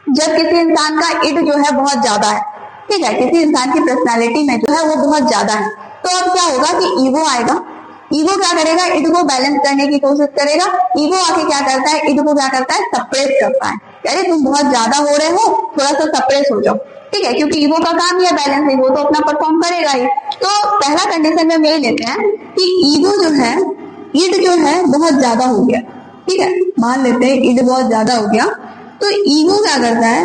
जब किसी इंसान का इड जो है बहुत ज्यादा है। ठीक है, किसी इंसान की पर्सनालिटी में जो है वो बहुत ज्यादा है, तो अब क्या होगा कि ईगो आएगा, ईगो क्या करेगा, इड को बैलेंस करने की कोशिश करेगा। ईगो आके क्या करता है, इड को क्या करता है, सप्रेस करता है, अरे तुम बहुत ज्यादा हो रहे हो, थोड़ा सा सप्रेस हो जाओ। ठीक है, क्योंकि ईगो का काम ही है बैलेंस, ईगो तो अपना परफॉर्म करेगा ही। तो पहला कंडीशन में यही लेते हैं कि ईगो जो है, इड जो है बहुत ज्यादा हो गया। ठीक है, मान लेते हैं इड बहुत ज्यादा हो गया, तो ईगो क्या करता है,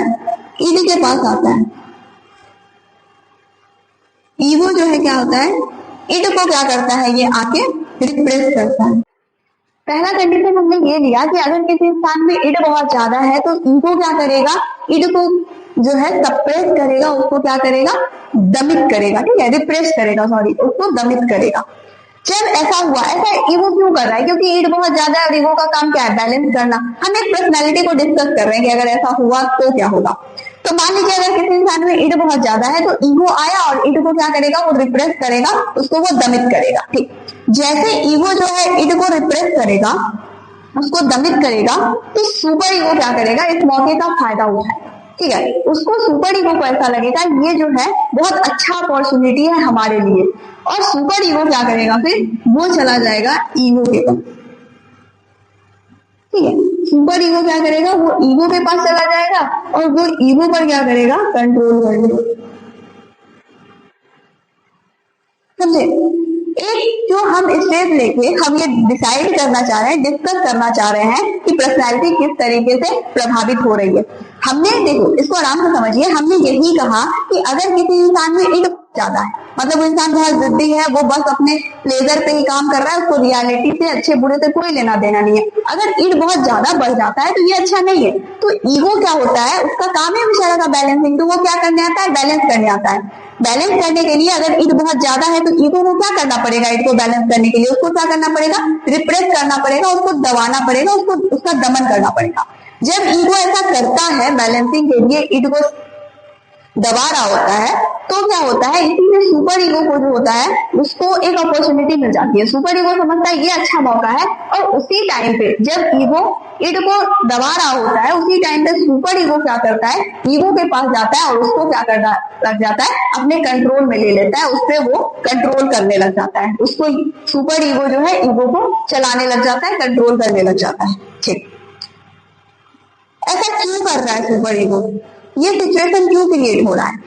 इड के पास आता है। ईगो जो है क्या होता है, इड को क्या करता है, ये आके रिप्रेस करता है। पहला कंडीशन हमने ये लिया कि अगर किसी इंसान में इड बहुत ज्यादा है तो ईगो क्या करेगा, इड को जो है सप्रेस करेगा, उसको क्या करेगा, दमित करेगा। ठीक है, रिप्रेस करेगा, सॉरी, उसको दमित करेगा। जब ऐसा हुआ, ऐसा ईगो क्यों कर रहा है, क्योंकि इड बहुत ज्यादा है और ईगो का काम क्या है, बैलेंस करना। हम एक पर्सनैलिटी को डिस्कस कर रहे हैं कि अगर ऐसा हुआ तो क्या होगा। तो मान लीजिए अगर किसी इंसान में इड बहुत ज्यादा है तो ईगो आया और इड को क्या करेगा, वो रिप्रेस करेगा, उसको वो दमित करेगा। ठीक, जैसे ईगो जो है इड को रिप्रेस करेगा, उसको दमित करेगा, तो सुपर ईगो क्या करेगा, इस मौके का फायदा उठाए। ठीक है, उसको सुपर ईगो को ऐसा लगेगा ये जो है बहुत अच्छा अपॉर्चुनिटी है हमारे लिए, और सुपर ईगो क्या करेगा, फिर वो चला जाएगा ईगो के पास। ठीक है, सुपर ईगो क्या करेगा, वो ईगो के पास चला जाएगा और वो ईगो पर क्या करेगा, कंट्रोल करेगा। समझे, एक जो हम स्टेज लेके हम ये डिसाइड करना चाह रहे हैं, डिस्कस करना चाह रहे हैं कि पर्सनैलिटी किस तरीके से प्रभावित हो रही है। हमने, देखो इसको आराम से समझिए, हमने यही कहा कि अगर किसी इंसान में इड ज्यादा है, मतलब वो इंसान बहुत जिद्दी है, वो बस अपने प्लेजर पे ही काम कर रहा है, उसको रियलिटी से, अच्छे बुरे से कोई लेना देना नहीं है। अगर इड बहुत ज्यादा बढ़ जाता है तो ये अच्छा नहीं है। तो ईगो क्या होता है, उसका काम है बेचारा का बैलेंसिंग, तो वो क्या करने आता है, बैलेंस करने आता है। बैलेंस करने के लिए अगर इड बहुत ज्यादा है तो ईगो को क्या करना पड़ेगा, इड को बैलेंस करने के लिए उसको क्या करना पड़ेगा, रिप्रेस करना पड़ेगा, उसको दबाना पड़ेगा, उसको उसका दमन करना पड़ेगा। जब ईगो ऐसा करता है बैलेंसिंग के लिए, इड को दबा रहा होता है, तो क्या होता है, इसीलिए सुपर ईगो को जो होता है उसको एक अपॉर्चुनिटी मिल जाती है। सुपर ईगो समझता है ये अच्छा मौका है, और उसी टाइम पे जब ईगो इड को दबा रहा होता है, उसी टाइम पे सुपर ईगो क्या करता है, ईगो के पास जाता है और उसको क्या करना लग जाता है, अपने कंट्रोल में ले लेता है, उससे वो कंट्रोल करने लग जाता है। उसको सुपर ईगो जो है ईगो को चलाने लग जाता है, कंट्रोल करने लग जाता है। ठीक, ऐसा क्यों कर रहा है सुपर ईगो, ये सिचुएशन क्यों क्रिएट हो रहा है।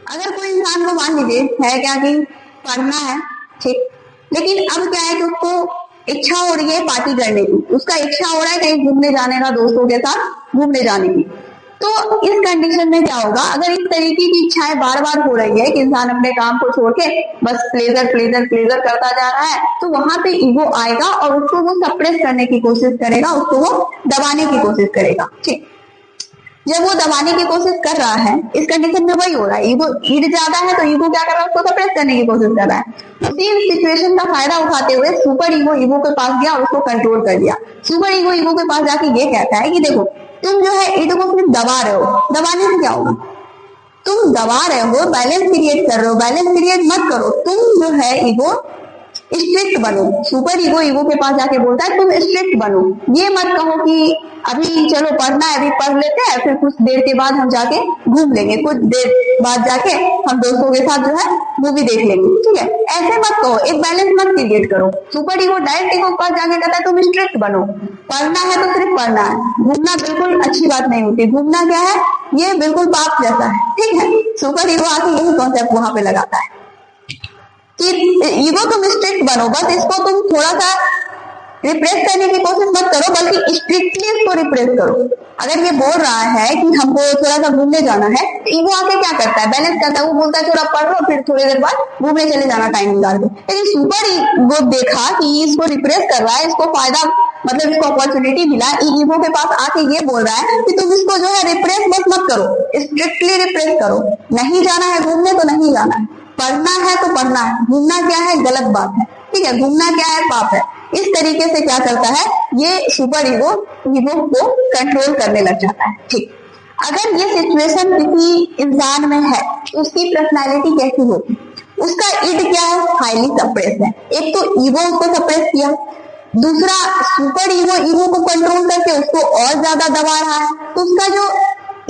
अगर कोई इंसान को मान लीजिए है क्या कि पढ़ना है, ठीक, लेकिन अब क्या है कि उसको इच्छा हो रही है पार्टी करने की, उसका इच्छा हो रहा है कहीं घूमने जाने का, दोस्तों के साथ घूमने जाने की। तो इस कंडीशन में क्या होगा, अगर इस तरीके की इच्छाएं बार बार हो रही है कि इंसान अपने काम को छोड़ के बस प्लेजर प्लेजर प्लेजर करता जा रहा है, तो वहां पे ईगो आएगा और उसको वो सप्रेस करने की कोशिश करेगा, उसको वो दबाने की कोशिश करेगा। ठीक, जब वो दबाने की कोशिश कर रहा है, इस कंडीशन में वही हो रहा है, ईगो इड ज्यादा है तो ईगो क्या कर रहा है, उसको सप्रेस करने की कोशिश कर रहा है। उसी सिचुएशन का फायदा उठाते हुए सुपर ईगो ईगो के पास गया और उसको कंट्रोल कर लिया। सुपर ईगो ईगो के पास जाके ये कहता है कि देखो तुम जो है इड को सिर्फ दबा रहे हो, दबाने से क्या होगा, तुम दबा रहे हो, बैलेंस क्रिएट कर रहे हो, बैलेंस क्रिएट मत करो। तुम जो है ईगो स्ट्रिक्ट बनो। सुपर ईगो ईगो के पास जाके बोलता है तुम स्ट्रिक्ट बनो, ये मत कहो कि अभी चलो पढ़ना है, अभी पढ़ लेते हैं, फिर कुछ देर के बाद हम जाके घूम लेंगे, कुछ देर बाद जाके हम दोस्तों के साथ जो है मूवी देख लेंगे, ठीक है, ऐसे मत कहो, एक बैलेंस मत क्रिएट करो। सुपर ईगो डायरेक्ट ईगो के पास जाके कहता है तुम स्ट्रिक्ट बनो, पढ़ना है तो सिर्फ पढ़ना है, घूमना बिल्कुल अच्छी बात नहीं होती, घूमना क्या है, ये बिल्कुल पाप जैसा है, ठीक है। सुपर ईगो आके यही कॉन्सेप्ट वहां पे लगाता है कि ईगो तुम स्ट्रिक्ट बनो, बस इसको तुम थोड़ा सा रिप्रेस करने की कोशिश मत करो, बल्कि स्ट्रिक्टली इसको रिप्रेस करो। अगर ये बोल रहा है कि हमको थोड़ा सा घूमने जाना है, तो ईगो आके क्या करता है, बैलेंस करता है, वो बोलता है थोड़ा पढ़ लो, फिर थोड़ी देर बाद घूमने चले जाना टाइम निकाल के। लेकिन सुपर ईगो देखा कि इसको रिप्रेस कर रहा है, इसको फायदा मतलब इसको अपॉर्चुनिटी मिला, ईगो के पास आके ये बोल रहा है कि तुम इसको जो है रिप्रेस मत करो, स्ट्रिक्टली रिप्रेस करो, नहीं जाना है घूमने तो नहीं जाना है, पढ़ना है तो पढ़ना है, घूमना क्या है गलत बात है, ठीक है, घूमना क्या है पाप है। इस तरीके से क्या करता है, ये सुपर ईगो ईगो को कंट्रोल करने लग जाता है, ठीक। अगर ये सिचुएशन किसी इंसान में है तो उसकी पर्सनालिटी कैसी होगी, उसका इड क्या है, हाईली सप्रेस है। एक तो ईगो उसको सप्रेस किया, दूसरा सुपर ईगो ईगो को कंट्रोल करके उसको और ज्यादा दबा रहा है, तो उसका जो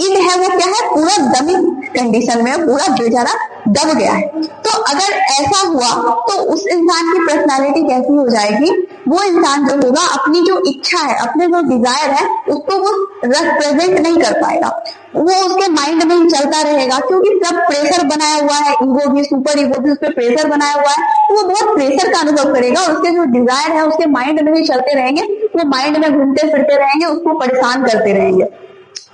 इड है वो क्या है, पूरा दबी कंडीशन में, पूरा बेचारा दब गया है। तो अगर ऐसा हुआ तो उस इंसान की पर्सनालिटी कैसी हो जाएगी, वो इंसान जो होगा अपनी जो इच्छा है, अपने जो डिजायर है, उसको वो रिप्रेजेंट नहीं कर पाएगा, वो उसके माइंड में ही चलता रहेगा, क्योंकि सब प्रेशर बनाया हुआ है, ईगो भी सुपर ईगो भी उस पर प्रेशर बनाया हुआ है, तो वो बहुत प्रेशर का अनुभव करेगा और उसके जो डिजायर है उसके माइंड में ही चलते रहेंगे, वो माइंड में घूमते फिरते रहेंगे, उसको परेशान करते रहेंगे,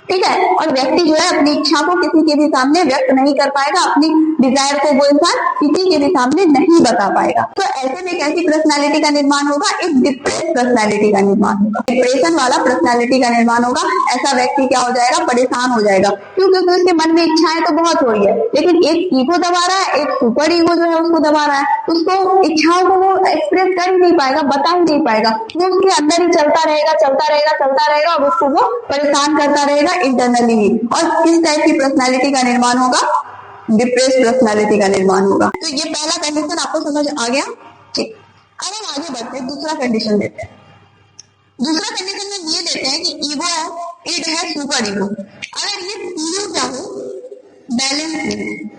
ठीक है। और व्यक्ति जो है अपनी इच्छा को किसी के भी सामने व्यक्त नहीं कर पाएगा, अपनी डिजायर को वो इंसान किसी के भी सामने नहीं बता पाएगा। तो ऐसे में कैसी पर्सनालिटी का निर्माण होगा, एक डिप्रेस पर्सनालिटी का निर्माण होगा, डिप्रेशन वाला पर्सनालिटी का निर्माण होगा। ऐसा व्यक्ति क्या हो जाएगा, परेशान हो जाएगा, क्योंकि उसके मन में इच्छाएं तो बहुत हो रही है, लेकिन एक ईगो दबा रहा है, एक सुपर ईगो जो है उसको दबा रहा है, उसको इच्छाओं को वो एक्सप्रेस कर ही नहीं पाएगा, बता ही नहीं पाएगा, वो उसके अंदर ही चलता रहेगा चलता रहेगा चलता रहेगा और उसको वो परेशान करता रहेगा इंटरनली ही। और किस टाइप की पर्सनालिटी का निर्माण होगा, डिप्रेस पर्सनालिटी का निर्माण होगा। तो ये पहला कंडीशन आपको समझ आ गया, ठीक। अब हम आगे बढ़ते हैं, दूसरा कंडीशन लेते हैं। दूसरा कंडीशन में ये लेते हैं कि ईगो है, इड है, सुपर ईगो, अगर ये तीनों क्या हो, बैलेंस में,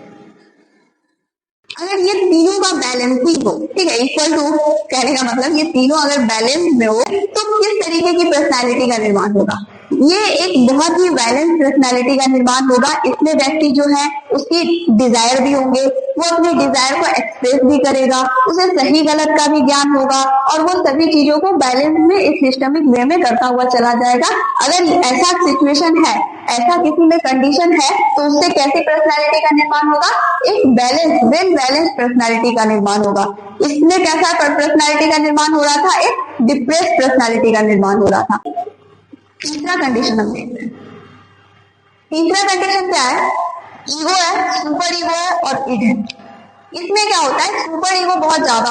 अगर ये तीनों का बैलेंसिंग हो, ठीक है, इक्वल टू कहने का मतलब ये तीनों अगर बैलेंस में हो तो किस तरीके की पर्सनालिटी का निर्माण होगा, ये एक बहुत ही बैलेंस पर्सनालिटी का निर्माण होगा। इसमें व्यक्ति जो है उसकी डिजायर भी होंगे, वो अपने डिजायर को एक्सप्रेस भी करेगा, उसे सही गलत का भी ज्ञान होगा और वो सभी चीजों को बैलेंस में एक सिस्टमिक वे में करता हुआ चला जाएगा। अगर ऐसा सिचुएशन है, ऐसा किसी में कंडीशन है, तो उससे कैसी पर्सनालिटी का निर्माण होगा, एक बैलेंस वेल बैलेंस पर्सनालिटी का निर्माण होगा। इसमें कैसा पर्सनालिटी का निर्माण हो रहा था, एक डिप्रेस पर्सनालिटी का निर्माण हो रहा था। तीसरा कंडीशन हम देखते हैं। तीसरा कंडीशन क्या है, ईगो है, सुपर ईगो है और इड है। इसमें क्या होता है, सुपर ईगो बहुत ज्यादा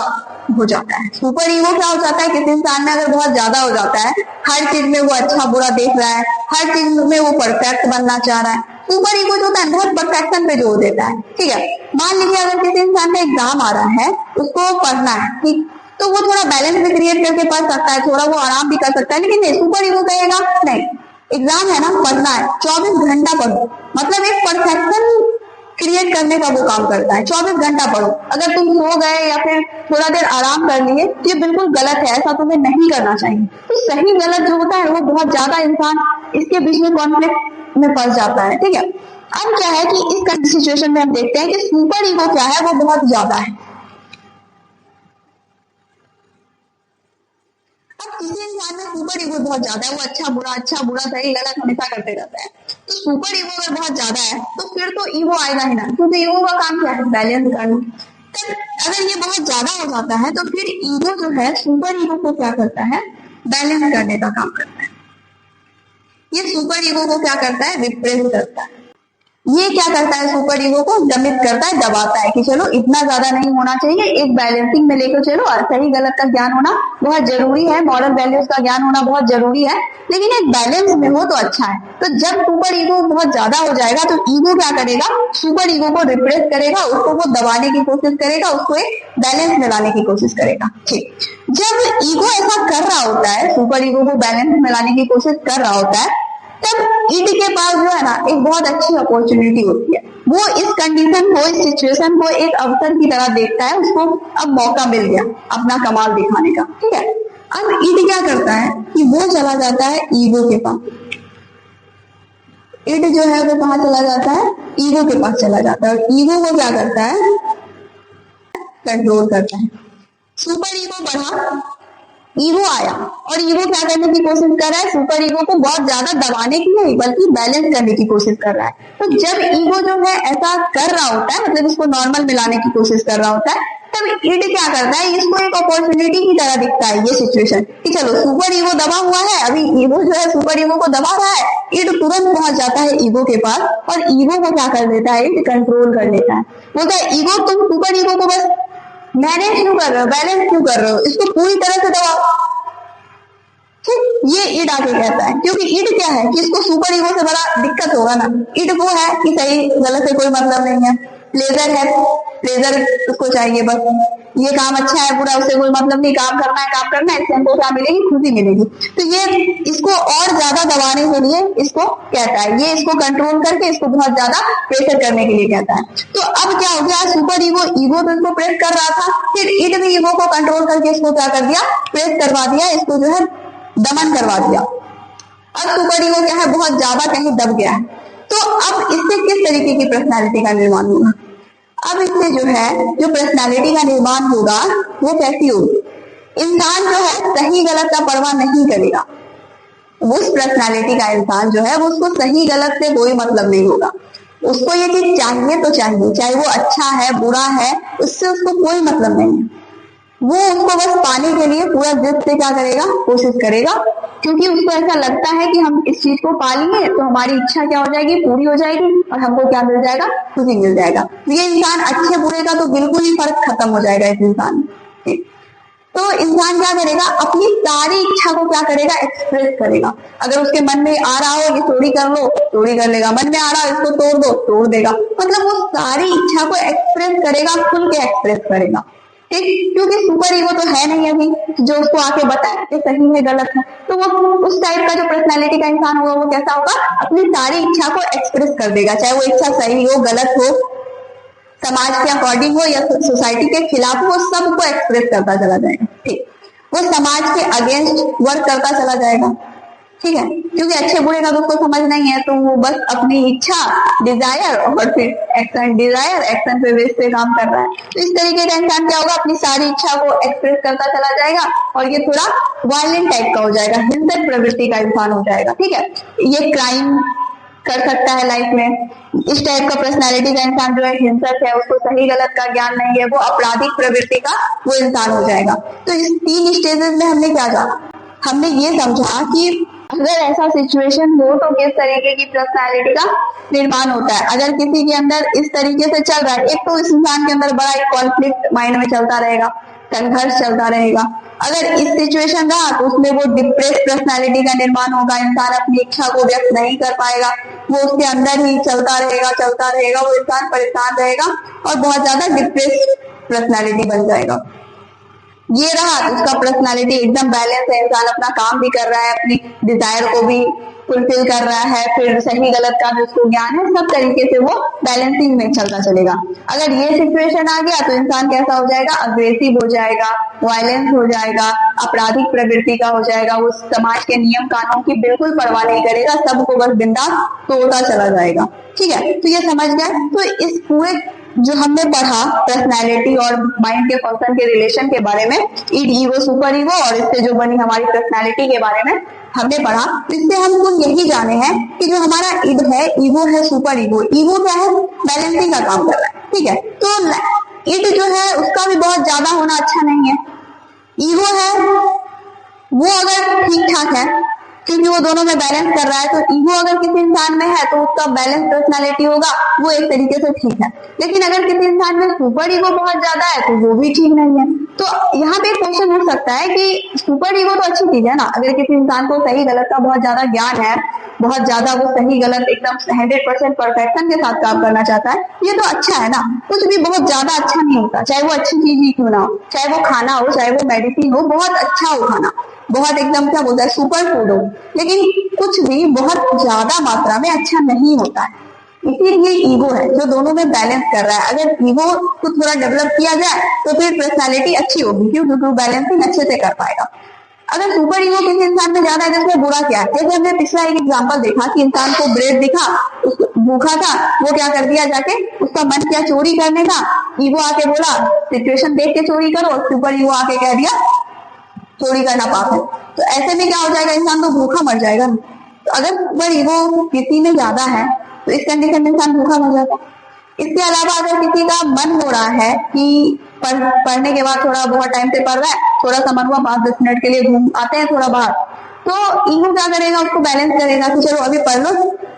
हो जाता है। सुपर ईगो क्या हो जाता है, किसी इंसान में अगर बहुत ज्यादा हो जाता है, हर चीज में वो अच्छा बुरा देख रहा है, हर चीज में वो परफेक्ट बनना चाह रहा है, सुपर ईगो जो होता है बहुत परफेक्शन पे जोर देता है, ठीक है। मान लीजिए अगर किसी इंसान का एग्जाम आ रहा है, उसको पढ़ना है, ठीक, तो वो थोड़ा बैलेंस भी क्रिएट करके पढ़ सकता है, थोड़ा वो आराम भी कर सकता है, लेकिन नहीं, सुपर ईगो कहेगा नहीं, एग्जाम है ना, पढ़ना है, 24 घंटा पढ़ो, मतलब एक परफेक्शन क्रिएट करने का वो काम करता है। 24 घंटा पढ़ो, अगर तुम सो गए या फिर थोड़ा देर आराम कर लिए तो ये बिल्कुल गलत है, ऐसा तुम्हें नहीं करना चाहिए। तो सही गलत जो होता है वो बहुत ज्यादा इंसान इसके बीच में कॉन्फ्लिक्ट में फंस जाता है, ठीक है। अब क्या है कि इस सिचुएशन में हम देखते हैं कि सुपर ईगो क्या है, वो बहुत ज्यादा है। अब किसी इंसान में सुपर ईगो बहुत ज्यादा है, वो अच्छा बुरा सही गलत हमेशा करते रहता है। तो सुपर ईगो अगर बहुत ज्यादा है तो फिर तो ईगो आएगा ही ना, क्योंकि ईगो का काम क्या है, बैलेंस करना। तो अगर ये बहुत ज्यादा हो जाता है तो फिर ईगो जो है सुपर ईगो को क्या करता है, बैलेंस करने का काम करता है। ये सुपर ईगो को क्या करता है, रिप्रेस करता है। ये क्या करता है, सुपर ईगो को दमित करता है, दबाता है कि चलो इतना ज्यादा नहीं होना चाहिए, एक बैलेंसिंग में लेकर चलो, सही गलत का ज्ञान होना बहुत जरूरी है, मॉरल वैल्यूज का ज्ञान होना बहुत जरूरी है, लेकिन एक बैलेंस में हो तो अच्छा है। तो जब सुपर ईगो बहुत ज्यादा हो जाएगा तो ईगो क्या करेगा, सुपर ईगो को रिप्रेस करेगा, उसको वो दबाने की कोशिश करेगा, उसको एक बैलेंस में लाने की कोशिश करेगा। ठीक, जब ईगो ऐसा कर रहा होता है, सुपर ईगो को बैलेंस में लाने की कोशिश कर रहा होता है, तब ईड के पास जो है ना एक बहुत अच्छी अपॉर्चुनिटी होती है। वो इस कंडीशन को, इस सिचुएशन को एक अवसर की तरह देखता है, उसको अब मौका मिल गया अपना कमाल दिखाने का। ठीक है, अब ईड क्या करता है कि वो चला जाता है ईगो के पास। ईड जो है वो कहाँ चला जाता है, ईगो के पास चला जाता है, और ईगो को क्या करता है, कंट्रोल करता है। सुपर ईगो बढ़ा, ईगो आया, और ईगो क्या करने की कोशिश कर रहा है, सुपर ईगो को बहुत ज्यादा दबाने की नहीं बल्कि बैलेंस करने की कोशिश कर रहा है। तो जब ईगो जो है ऐसा कर रहा होता है, मतलब इसको नॉर्मल मिलाने की कोशिश कर रहा होता है, तब ईड क्या करता है, इसको एक अपॉर्चुनिटी की तरह दिखता है ये सिचुएशन कि चलो सुपर ईगो दबा हुआ है, अभी ईगो जो है सुपर ईगो को दबा रहा है, ईड तुरंत पहुंच जाता है ईगो के पास, और ईगो को क्या कर देता है, ईड कंट्रोल कर लेता है। बोलता है ईगो तुम सुपर ईगो को बस मैनेज क्यों कर रहे हो, बैलेंस क्यों कर रहे हो, इसको पूरी तरह से दबाओ। ये ईड आके कहता है, क्योंकि ईड क्या है कि इसको सुपर ईगो से बड़ा दिक्कत होगा ना। ईड वो है कि सही गलत से कोई मतलब नहीं है, प्लेजर है, प्लेजर उसको चाहिए बस, ये काम अच्छा है पूरा, उससे कोई मतलब नहीं, काम करना है काम करना है, इससे हमको क्या मिलेगी, खुशी मिलेगी। तो ये इसको और ज्यादा दबाने के लिए इसको कहता है, ये इसको कंट्रोल करके इसको बहुत ज्यादा प्रेशर करने के लिए कहता है। तो अब क्या हो गया, सुपर ईगो, ईगो तो इसको प्रेस कर रहा था, फिर ईड भी ईगो को कंट्रोल करके इसको क्या कर दिया, प्रेस करवा दिया, इसको जो है दमन करवा दिया। अब सुपर ईगो क्या है, बहुत ज्यादा कहीं दब गया है। तो अब इससे किस तरीके की पर्सनालिटी का निर्माण होगा, अब इससे जो है जो पर्सनालिटी का निर्माण होगा वो कैसी होगी, इंसान जो है सही गलत का परवाह नहीं करेगा। उस पर्सनालिटी का इंसान जो है वो, उसको सही गलत से कोई मतलब नहीं होगा, उसको ये चीज चाहिए तो चाहिए, चाहे वो अच्छा है बुरा है, उससे उसको कोई मतलब नहीं है। वो उसको बस पाने के लिए पूरा जिद से क्या करेगा, कोशिश करेगा, क्योंकि उसको ऐसा लगता है कि हम इस चीज को पालेंगे तो हमारी इच्छा क्या हो जाएगी, पूरी हो जाएगी, और हमको क्या मिल जाएगा, खुशी मिल जाएगा। ये इंसान अच्छे बुरे का तो बिल्कुल ही फर्क खत्म हो जाएगा इस इंसान में। तो इंसान क्या करेगा, अपनी सारी इच्छा को क्या करेगा, एक्सप्रेस करेगा। अगर उसके मन में आ रहा हो कि चोरी कर लो, चोरी कर लेगा, मन में आ रहा हो इसको तोड़ दो, तोड़ देगा, मतलब वो सारी इच्छा को एक्सप्रेस करेगा, खुल के एक्सप्रेस करेगा। ठीक, क्योंकि सुपर ईगो तो है नहीं अभी जो उसको आके बताए कि सही है गलत है। तो वो उस टाइप का जो पर्सनालिटी का इंसान होगा वो कैसा होगा, अपनी सारी इच्छा को एक्सप्रेस कर देगा, चाहे वो इच्छा सही हो गलत हो, समाज के अकॉर्डिंग हो या सोसाइटी के खिलाफ हो, सबको एक्सप्रेस करता चला जाएगा। ठीक, वो समाज के अगेंस्ट वर्क करता चला जाएगा। ठीक है, क्योंकि अच्छे बुरे का तो उसको समझ नहीं है, तो वो बस अपनी इच्छा, डिजायर और फिर एक्शन, डिजायर एक्शन पे बेस पे काम कर रहा है। तो इस तरीके का इंसान क्या होगा, अपनी सारी इच्छा को एक्सप्रेस करता चला जाएगा, और ये थोड़ा वायलेंट टाइप का हो जाएगा, हिंसक प्रवृत्ति का इंसान हो जाएगा। ठीक है, ये क्राइम कर सकता है लाइफ में, इस टाइप का पर्सनालिटी का इंसान जो है हिंसक है, उसको सही गलत का ज्ञान नहीं है, वो आपराधिक प्रवृत्ति का वो इंसान हो जाएगा। तो इस 3 स्टेजेस में हमने क्या जाना, हमने ये समझा कि अगर ऐसा सिचुएशन हो तो किस तरीके की पर्सनालिटी का निर्माण होता है। अगर किसी के अंदर इस तरीके से चल रहा है, एक तो इस इंसान के अंदर बड़ा एक कॉन्फ्लिक्ट माइंड में चलता रहेगा, संघर्ष चलता रहेगा। अगर इस सिचुएशन रहा तो उसमें वो डिप्रेस पर्सनालिटी का निर्माण होगा, इंसान अपनी इच्छा को व्यक्त नहीं कर पाएगा, वो उसके अंदर ही चलता रहेगा, वो इंसान परेशान रहेगा और बहुत ज्यादा डिप्रेस पर्सनालिटी बन जाएगा। ये रहा उसका पर्सनालिटी एकदम बैलेंस है, इंसान अपना काम भी कर रहा है, अपनी डिजायर को भी फुलफिल कर रहा है, फिर सही गलत का भी उसको ज्ञान है, सब तरीके से वो बैलेंसिंग में चलता चलेगा। अगर ये सिचुएशन आ गया तो इंसान कैसा हो जाएगा, अग्रेसिव हो जाएगा, वायलेंस हो जाएगा, आपराधिक प्रवृत्ति का हो जाएगा, वो समाज के नियम कानून की बिल्कुल परवाह नहीं करेगा, सबको बस बिंदास तोड़ता चला जाएगा। ठीक है, तो ये समझ गए। तो इस पूरे जो हमने पढ़ा पर्सनालिटी और माइंड के फंक्शन के रिलेशन के बारे में, ईड, ईगो, सुपर ईगो, और इससे जो बनी हमारी पर्सनालिटी के बारे में हमने पढ़ा। इससे हम लोग यही जाने हैं कि जो हमारा ईड है, ईगो है, सुपर ईगो, ईगो क्या है, बैलेंसिंग का काम कर रहा है। ठीक है, तो ईड जो है उसका भी बहुत ज्यादा होना अच्छा नहीं है। ईगो है वो अगर ठीक ठाक है, क्योंकि वो दोनों में बैलेंस कर रहा है। तो ईगो अगर किसी इंसान में है तो उसका बैलेंस पर्सनालिटी होगा, वो एक तरीके से ठीक है। लेकिन अगर किसी इंसान में सुपर ईगो बहुत ज्यादा है तो वो भी ठीक नहीं है। तो यहाँ पे क्वेश्चन उठ सकता है कि सुपर ईगो तो अच्छी चीज है ना, अगर किसी इंसान को सही गलत का बहुत ज्यादा ज्ञान है, बहुत ज्यादा वो सही गलत एकदम 100% परफेक्शन के साथ काम करना चाहता है, ये तो अच्छा है ना। कुछ भी बहुत ज्यादा अच्छा नहीं होता, चाहे वो अच्छी चीज ही क्यों ना हो, चाहे वो खाना हो, चाहे वो मेडिसिन हो, बहुत अच्छा हो खाना, बहुत एकदम क्या बोलता है सुपर फूड हो, लेकिन कुछ भी बहुत ज्यादा मात्रा में अच्छा नहीं होता है। इसीलिए ईगो है जो दोनों में बैलेंस कर रहा है। अगर ईगो को थोड़ा डेवलप किया जाए तो फिर पर्सनालिटी अच्छी होगी, क्योंकि बैलेंसिंग अच्छे से कर पाएगा। अगर सुपर ईगो किसी इंसान में ज्यादा है, जिसमें बुरा क्या है, जैसे हमने पिछला एक एग्जांपल देखा कि इंसान को ब्रेड दिखा, भूखा था, वो क्या कर दिया, जाके उसका मन किया चोरी करने का, ईगो आके बोला सिचुएशन देख के चोरी करो, सुपर ईगो आके कह दिया चोरी करना पाप है। तो ऐसे में क्या हो जाएगा, इंसान तो भूखा मर जाएगा ना। तो अगर सुपर ईगो किसी में ज्यादा है तो इस कंडीशन में इंसान भूखा मर जाता है। इसके अलावा अगर किसी का मन हो रहा है कि पढ़ने के बाद थोड़ा बहुत टाइम से पढ़ रहा है, थोड़ा सा मन हुआ 5-10 मिनट के लिए घूम आते हैं थोड़ा बाहर, तो ईगो क्या करेगा, उसको बैलेंस करेगा कि चलो अभी पढ़ लो,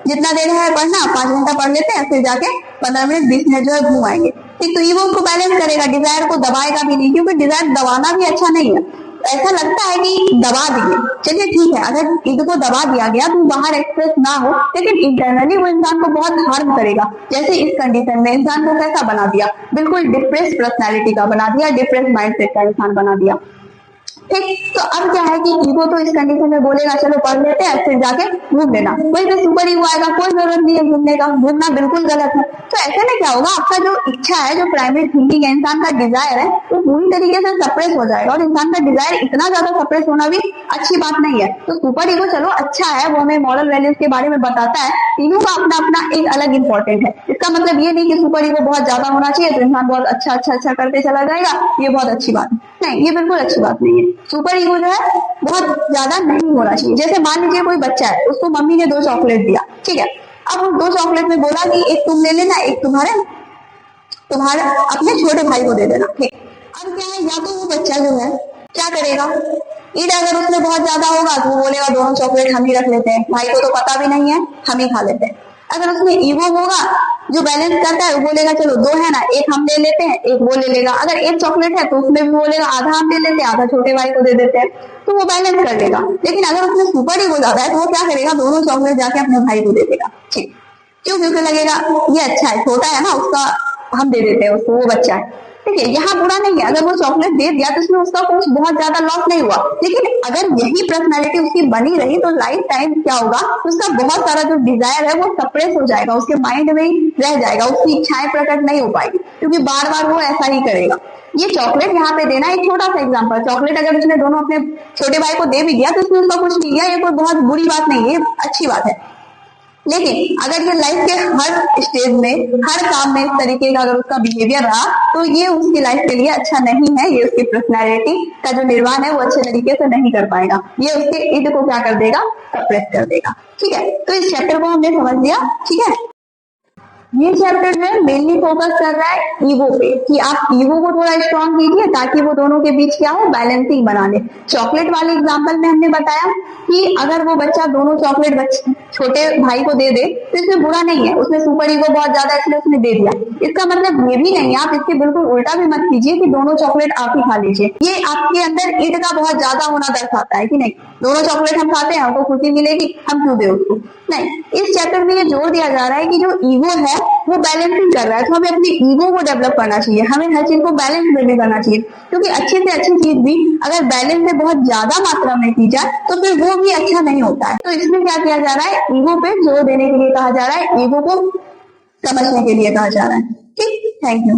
जितना देर है पढ़ना, 5 घंटा पढ़ लेते हैं, फिर जाके 15 मिनट 20 मिनट जो है घूम आएंगे। ठीक, तो ईगो उसको बैलेंस करेगा, डिजायर को दबाएगा भी नहीं, क्योंकि डिजायर दबाना भी अच्छा नहीं है। ऐसा लगता है कि दबा दिए, चलिए ठीक है, अगर ईगो को दबा दिया गया तो बाहर एक्सप्रेस ना हो, लेकिन इंटरनली वो इंसान को बहुत हार्म करेगा। जैसे इस कंडीशन में इंसान को कैसा बना दिया, बिल्कुल डिप्रेस पर्सनैलिटी का बना दिया, डिप्रेस माइंडसेट का इंसान बना दिया। ठीक, तो अब क्या है कि ईगो तो इस कंडीशन में बोलेगा चलो पढ़ लेते हैं, फिर जाके घूम लेना, वही पे सुपर ईगो आएगा, कोई जरूरत नहीं है घूमने का, घूमना बिल्कुल गलत है। तो ऐसे में क्या होगा, आपका जो इच्छा है, जो प्राइमरी थिंकिंग है, इंसान का डिजायर है, वो पूरी तरीके से सप्रेस हो जाएगा। और इंसान का डिजायर इतना ज्यादा सप्रेस होना भी अच्छी बात नहीं है। तो सुपर ईगो चलो अच्छा है, वो हमें मॉरल वैल्यूज के बारे में बताता है, तीनों का अपना अपना एक अलग इंपॉर्टेंट है। इसका मतलब ये नहीं कि सुपर ईगो बहुत ज्यादा होना चाहिए तो इंसान बहुत अच्छा अच्छा अच्छा करते चला जाएगा, ये बहुत अच्छी बात है, नहीं, ये बिल्कुल अच्छी बात नहीं है। सुपर ईगो जो है बहुत ज्यादा नहीं होना चाहिए। जैसे मान लीजिए कोई बच्चा है, उसको मम्मी ने 2 चॉकलेट दिया, ठीक है, अब उन 2 चॉकलेट में बोला कि एक तुम ले लेना, एक तुम्हारे अपने छोटे भाई को दे देना। ठीक, अब क्या है, या तो वो बच्चा जो है क्या करेगा, ईड अगर उसमें बहुत ज्यादा होगा तो वो बोलेगा दोनों चॉकलेट हम ही रख लेते हैं, भाई को तो पता भी नहीं है, हम ही खा लेते हैं। अगर उसमें ईगो होगा जो बैलेंस करता है, वो बोलेगा चलो 2 है ना, एक हम ले लेते हैं, एक वो ले लेगा। अगर एक चॉकलेट है तो उसमें भी बोलेगा आधा हम ले लेते हैं, आधा छोटे भाई को दे देते हैं, तो वो बैलेंस कर लेगा। लेकिन अगर उसमें सुपर ईगो ज्यादा है तो वो क्या करेगा, दोनों चॉकलेट जाके अपने भाई को दे देगा। ठीक, क्यों, क्योंकि लगेगा ये अच्छा है, छोटा है ना, उसका हम दे देते हैं उसको, वो बच्चा है। ठीक है, यहाँ बुरा नहीं है, अगर वो चॉकलेट दे दिया तो इसमें उसका कुछ बहुत ज्यादा लॉस नहीं हुआ। लेकिन अगर यही पर्सनैलिटी उसकी बनी रही तो लाइफ टाइम क्या होगा, उसका बहुत सारा जो डिजायर है वो सप्रेस हो जाएगा, उसके माइंड में ही रह जाएगा, उसकी इच्छाएं प्रकट नहीं हो पाएगी, क्योंकि बार बार वो ऐसा ही करेगा। ये चॉकलेट यहाँ पे देना एक छोटा सा एग्जाम्पल, चॉकलेट अगर उसने दोनों अपने छोटे भाई को दे भी दिया तो इसमें उसका कुछ नहीं गया, ये कोई बहुत बुरी बात नहीं है, अच्छी बात है। लेकिन अगर ये लाइफ के हर स्टेज में, हर काम में इस तरीके का अगर उसका बिहेवियर रहा तो ये उसकी लाइफ के लिए अच्छा नहीं है, ये उसकी पर्सनैलिटी का जो निर्माण है वो अच्छे तरीके से नहीं कर पाएगा, ये उसके ईड को क्या कर देगा, सप्रेस कर देगा। ठीक है, तो इस चैप्टर को हमने समझ लिया। ठीक है, ये चैप्टर में मेनली फोकस कर रहा है ईगो पे, कि आप ईगो को थोड़ा स्ट्रॉन्ग कीजिए ताकि वो दोनों के बीच क्या हो, बैलेंसिंग बना ले। चॉकलेट वाले एग्जांपल में हमने बताया कि अगर वो बच्चा दोनों चॉकलेट छोटे भाई को दे दे तो इसमें बुरा नहीं है, उसमें सुपर ईगो बहुत ज्यादा इसलिए उसने दे दिया। इसका मतलब ये भी नहीं है, आप इसके बिल्कुल उल्टा भी मत कीजिए कि दोनों चॉकलेट आप ही खा लीजिए, ये आपके अंदर ईड का बहुत ज्यादा होना दर्शाता है कि नहीं, दोनों चॉकलेट हम खाते हैं, हमको खुशी मिलेगी, हम क्यों दे उसको, नहीं। इस चैप्टर में ये जोर दिया जा रहा है कि जो ईगो है वो बैलेंसिंग कर रहा है, तो हमें अपनी ईगो को डेवलप करना चाहिए, हमें हर चीज को बैलेंस में भी करना चाहिए, क्योंकि अच्छी से अच्छी चीज भी अगर बैलेंस में बहुत ज्यादा मात्रा में की जाए तो फिर वो भी अच्छा नहीं होता है। तो इसमें क्या किया जा रहा है, ईगो पे जोर देने के लिए कहा जा रहा है, ईगो को समझने के लिए कहा जा रहा है। ठीक, थैंक यू।